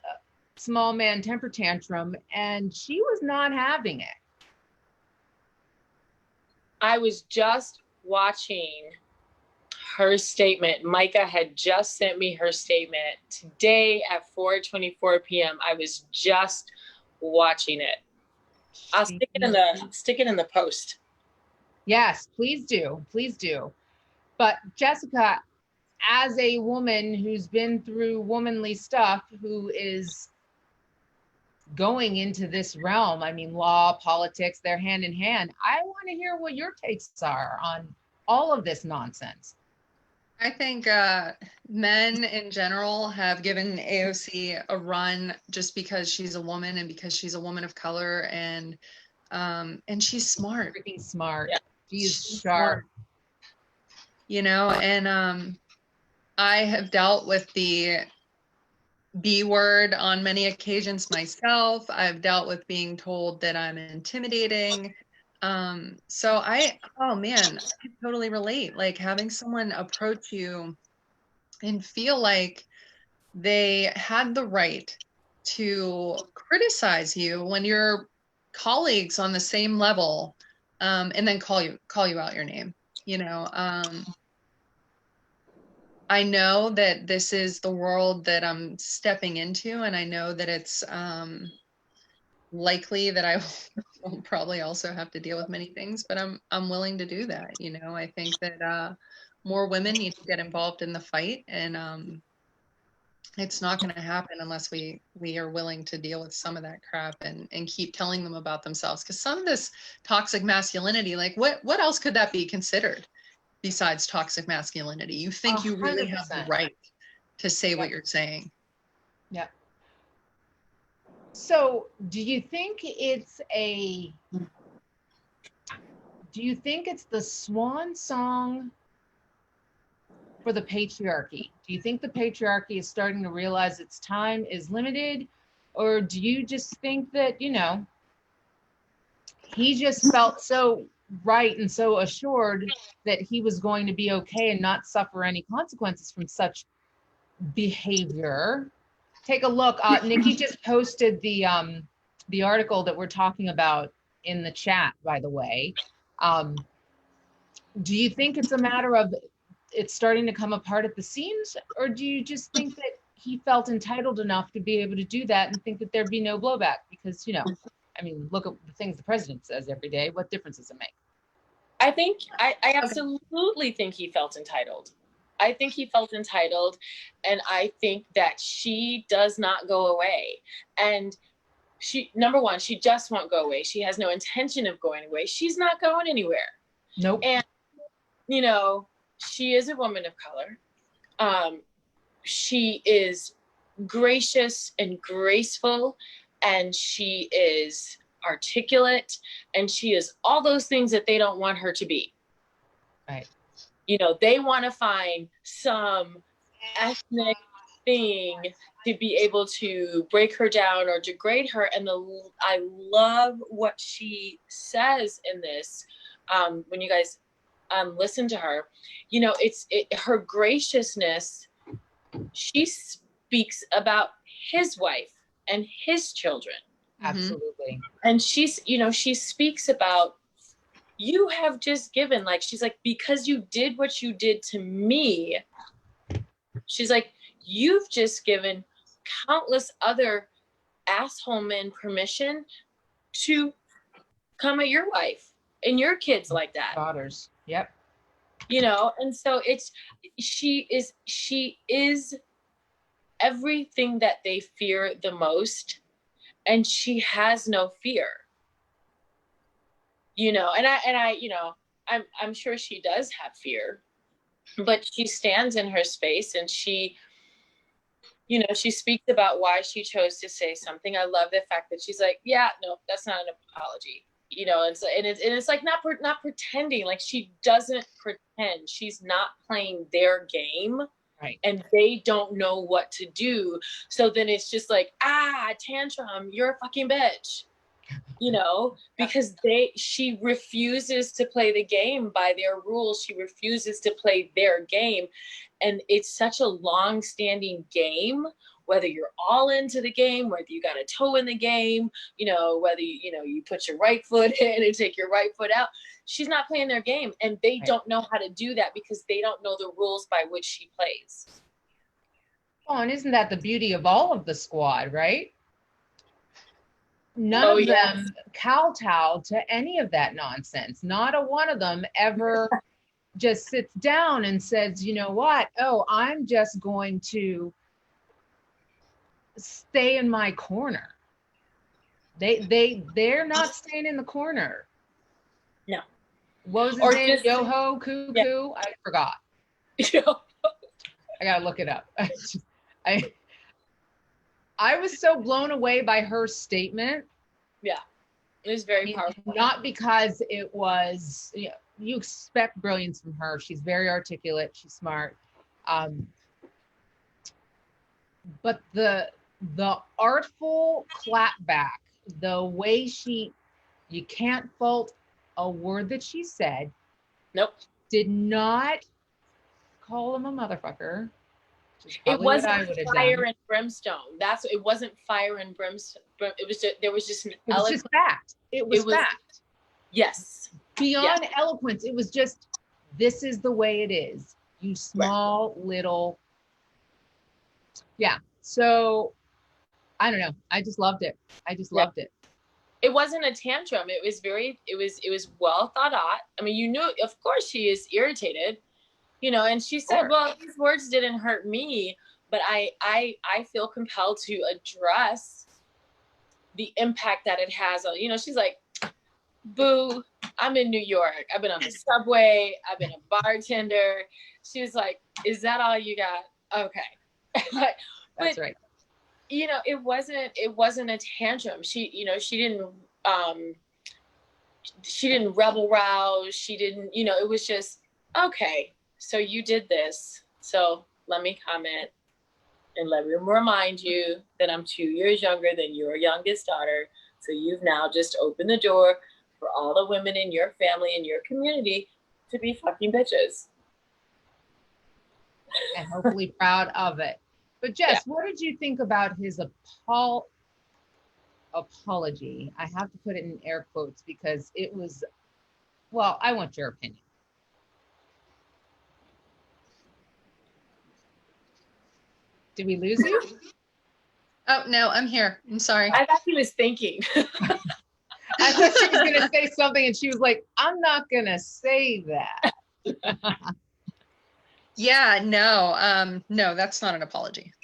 small man temper tantrum and she was not having it. I was just watching her statement. Micah had just sent me her statement today at 4:24 p.m. I was just watching it. I'll stick it in the post. Yes, please do. Please do. But Jessica, as a woman who's been through womanly stuff, who is going into this realm, I mean, law, politics, they're hand in hand. I want to hear what your takes are on all of this nonsense. I think men in general have given AOC a run just because she's a woman and because she's a woman of color and she's smart. Freaking smart. Yeah. She's sharp. You know, and I have dealt with the B word on many occasions myself. I've dealt with being told that I'm intimidating. So oh man, I can totally relate. Like having someone approach you and feel like they had the right to criticize you when you're colleagues on the same level, and then call you out your name, you know. I know that this is the world that I'm stepping into, and I know that it's likely that I will probably also have to deal with many things, but I'm willing to do that. You know, I think that more women need to get involved in the fight, and it's not going to happen unless we are willing to deal with some of that crap and keep telling them about themselves. Because some of this toxic masculinity, like what else could that be considered besides toxic masculinity? You think you really have the 100%. right to say Yep. what you're saying. Yeah. So do you think it's the swan song for the patriarchy? Do you think the patriarchy is starting to realize its time is limited? Or do you just think that, he just felt so right and so assured that he was going to be okay and not suffer any consequences from such behavior? Take a look. Nikki just posted the article that we're talking about in the chat, by the way. Do you think it's a matter of it's starting to come apart at the seams, or do you just think that he felt entitled enough to be able to do that and think that there'd be no blowback? Because, I mean, look at the things the president says every day. What difference does it make? I absolutely think he felt entitled. I think he felt entitled, and I think that she does not go away. And number one, she just won't go away. She has no intention of going away. She's not going anywhere. Nope. And, she is a woman of color. She is gracious and graceful, and she is articulate, and she is all those things that they don't want her to be. Right. They want to find some ethnic thing to be able to break her down or degrade her. And I love what she says in this. When you guys listen to her, her graciousness. She speaks about his wife and his children. Absolutely. And she speaks about, you have just given, like, she's like, because you did what you did to me, she's like, you've just given countless other asshole men permission to come at your wife and your kids like that. Daughters. Yep. And so she is everything that they fear the most, and she has no fear. I'm sure she does have fear, but she stands in her space, and she speaks about why she chose to say something. I love the fact that she's like, yeah, no, that's not an apology. It's like not pretending. Like, she doesn't pretend. She's not playing their game. Right. And they don't know what to do. So then it's just like, tantrum, you're a fucking bitch. Because she refuses to play the game by their rules. She refuses to play their game. And it's such a long-standing game, whether you're all into the game, whether you got a toe in the game, whether you put your right foot in and take your right foot out. She's not playing their game, and they don't know how to do that because they don't know the rules by which she plays. Oh, and isn't that the beauty of all of the squad, right? None of them kowtow to any of that nonsense. Not a one of them ever just sits down and says, you know what? Oh, I'm just going to stay in my corner. They're not staying in the corner. No. What was his name? Yoho Cuckoo? Yeah. I forgot. I gotta look it up. I was so blown away by her statement. Yeah, it was very powerful. Not because it was, you expect brilliance from her. She's very articulate. She's smart. But the artful clapback, the way you can't fault a word that she said. Nope. Did not call him a motherfucker. It wasn't fire and brimstone. It wasn't fire and brimstone. It was just an eloquent. It was just fact. It was fact. Yes. Beyond eloquence, it was just, this is the way it is. You small little. Yeah. So I don't know. I just loved it. Loved it. It wasn't a tantrum. It was well thought out. I mean, of course she is irritated. And she said, well, these words didn't hurt me, but I feel compelled to address the impact that it has on, she's like, boo, I'm in New York. I've been on the subway. I've been a bartender. She was like, is that all you got? Okay. That's right. It wasn't a tantrum. She didn't rebel rouse. She didn't, it was just, okay, so you did this. So let me comment and let me remind you that I'm 2 years younger than your youngest daughter. So you've now just opened the door for all the women in your family and your community to be fucking bitches. And hopefully proud of it. But Jess, what did you think about his apology? I have to put it in air quotes because it was, well, I want your opinion. Did we lose you? Oh, no, I'm here. I'm sorry. I thought he was thinking. I thought she was going to say something and she was like, I'm not going to say that. Yeah, no, that's not an apology.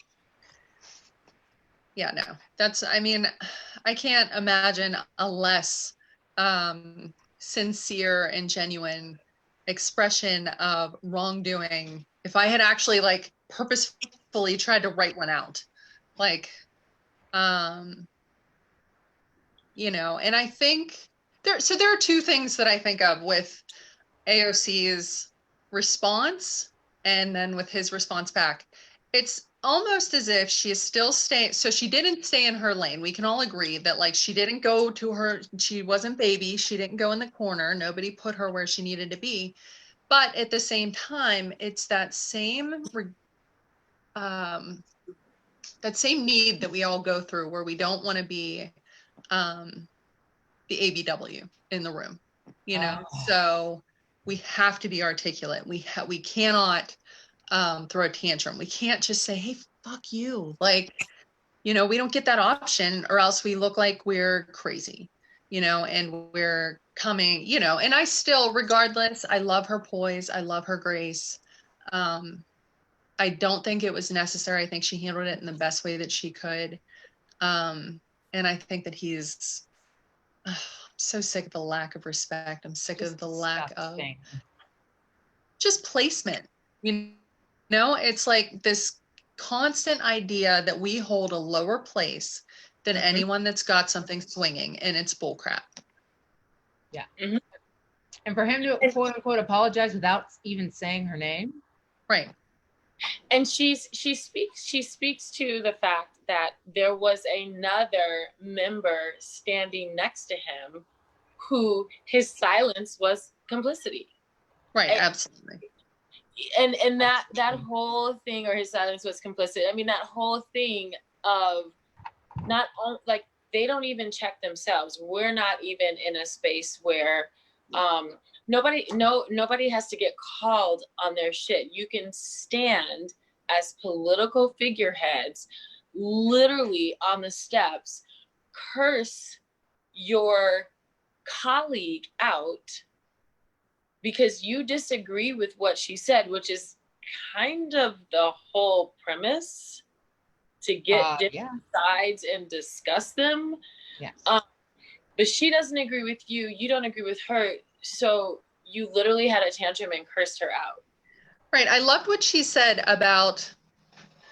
Yeah, no, I can't imagine a less sincere and genuine expression of wrongdoing if I had actually like purposefully tried to write one out. Like, and I think there are two things that I think of with AOC's response and then with his response back. It's almost as if she is still staying. So she didn't stay in her lane. We can all agree that like she didn't go to her, she wasn't baby. She didn't go in the corner. Nobody put her where she needed to be. But at the same time, it's that same need that we all go through where we don't want to be the ABW in the room, So we have to be articulate. We cannot throw a tantrum. We can't just say, hey, fuck you. Like, we don't get that option or else we look like we're crazy, and we're coming, and I still, regardless, I love her poise. I love her grace. I don't think it was necessary. I think she handled it in the best way that she could. And I think that he's so sick of the lack of respect. I'm sick of the lack of just placement. It's like this constant idea that we hold a lower place than anyone that's got something swinging, and it's bullcrap. Yeah. Mm-hmm. And for him to quote unquote apologize without even saying her name. Right. And she speaks to the fact that there was another member standing next to him who his silence was complicity. Right, absolutely. And that whole thing, or his silence was complicit. I mean, that whole thing of not like they don't even check themselves. We're not even in a space where nobody has to get called on their shit. You can stand as political figureheads literally on the steps, curse your colleague out because you disagree with what she said, which is kind of the whole premise, to get different sides and discuss them. Yes. But she doesn't agree with you. You don't agree with her. So you literally had a tantrum and cursed her out. Right. I loved what she said about,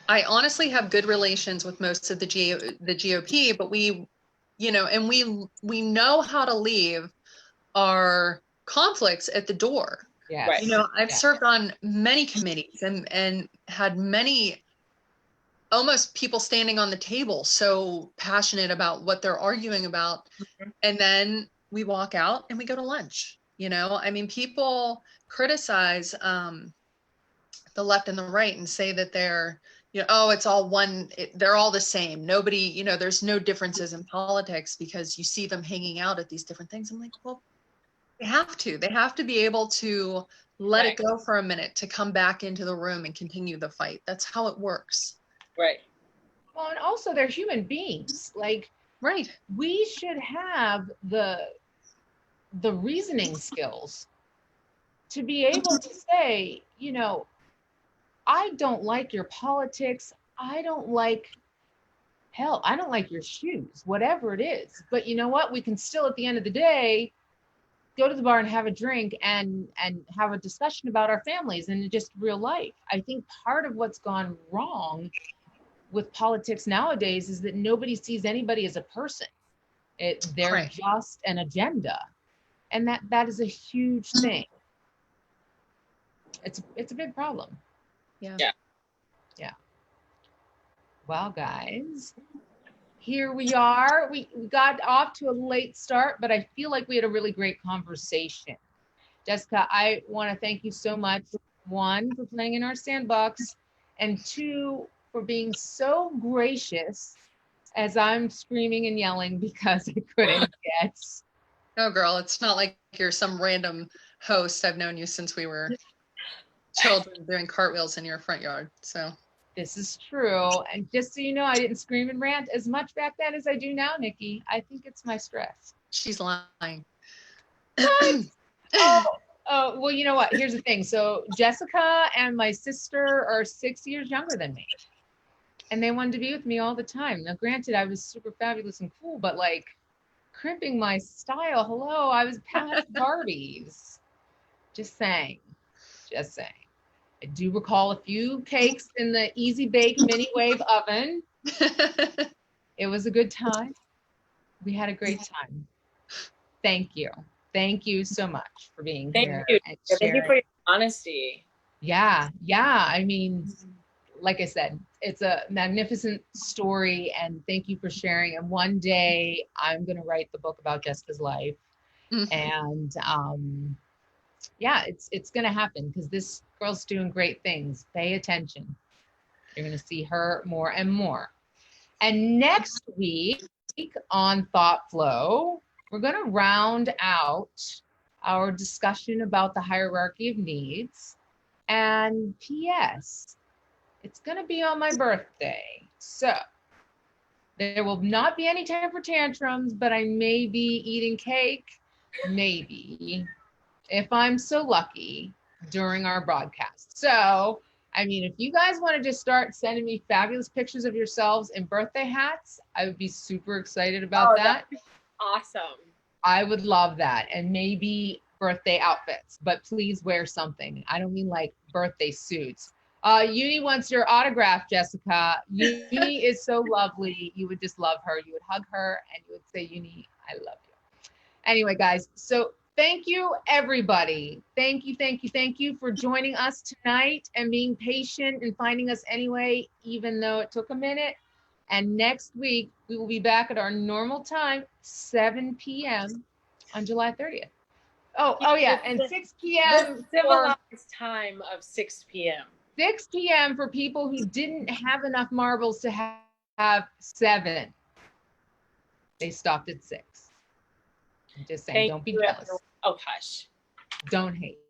I honestly have good relations with most of the GOP, but we know how to leave our conflicts at the door. Yeah. Right. I've served on many committees and had many almost people standing on the table so passionate about what they're arguing about. Mm-hmm. And then we walk out and we go to lunch. People criticize the left and the right and say that they're, it's all one, they're all the same. Nobody, there's no differences in politics because you see them hanging out at these different things. I'm like, well, they have to be able to let it go for a minute to come back into the room and continue the fight. That's how it works. Right. Well, and also they're human beings. Like, right. We should have the reasoning skills to be able to say, I don't like your politics. I don't like, hell, I don't like your shoes, whatever it is. But you know what? We can still, at the end of the day, go to the bar and have a drink and have a discussion about our families and just real life. I think part of what's gone wrong with politics nowadays is that nobody sees anybody as a person. They're Right. just an agenda. And that is a huge thing. It's a big problem. Yeah. Yeah. Well, guys, here we are. We got off to a late start, but I feel like we had a really great conversation. Jessica, I want to thank you so much. One, for playing in our sandbox, and two, for being so gracious as I'm screaming and yelling because I couldn't get. No, girl, it's not like you're some random host. I've known you since we were children doing cartwheels in your front yard. So This is true. And just so you know, I didn't scream and rant as much back then as I do now, Nikki. I think it's my stress. she's lying. Oh, well, you know what? Here's the thing. So Jessica and my sister are 6 years younger than me. And they wanted to be with me all the time. Now, granted, I was super fabulous and cool, but like crimping my style. Hello, I was past Barbies. Just saying. Just saying. I do recall a few cakes in the Easy Bake Mini Wave oven. It was a good time. We had a great time. Thank you. Thank you so much for being here. You. And Thank you sharing. for your honesty. Yeah. I mean, like I said, it's a magnificent story, and thank you for sharing. And one day I'm going to write the book about Jessica's life. And yeah, it's going to happen because this girl's doing great things. Pay attention. You're going to see her more and more. And next week on Thoughtflow, we're going to round out our discussion about the hierarchy of needs. And P.S., it's going to be on my birthday. So there will not be any temper tantrums, but I may be eating cake, maybe, if I'm so lucky, during our broadcast. So, I mean, if you guys want to just start sending me fabulous pictures of yourselves in birthday hats, I would be super excited about that. Awesome. I would love that. And maybe birthday outfits, but please wear something. I don't mean like birthday suits. Uni wants your autograph, Jessica. Uni is so lovely. You would just love her. You would hug her and you would say, Uni, I love you. Anyway, guys, so thank you, everybody. Thank you for joining us tonight and being patient and finding us anyway, even though it took a minute. And next week, we will be back at our normal time, 7 p.m. on July 30th. Oh yeah, and 6 p.m. The civilized time of 6 p.m. 6 p.m. for people who didn't have enough marbles to have 7. They stopped at 6. I'm just saying, don't be jealous. Oh, hush. Don't hate.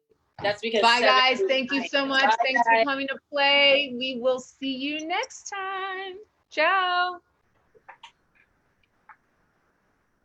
That's because. Bye, guys. Thank you so much. Bye, Thanks guys. for coming to play. We will see you next time. Ciao.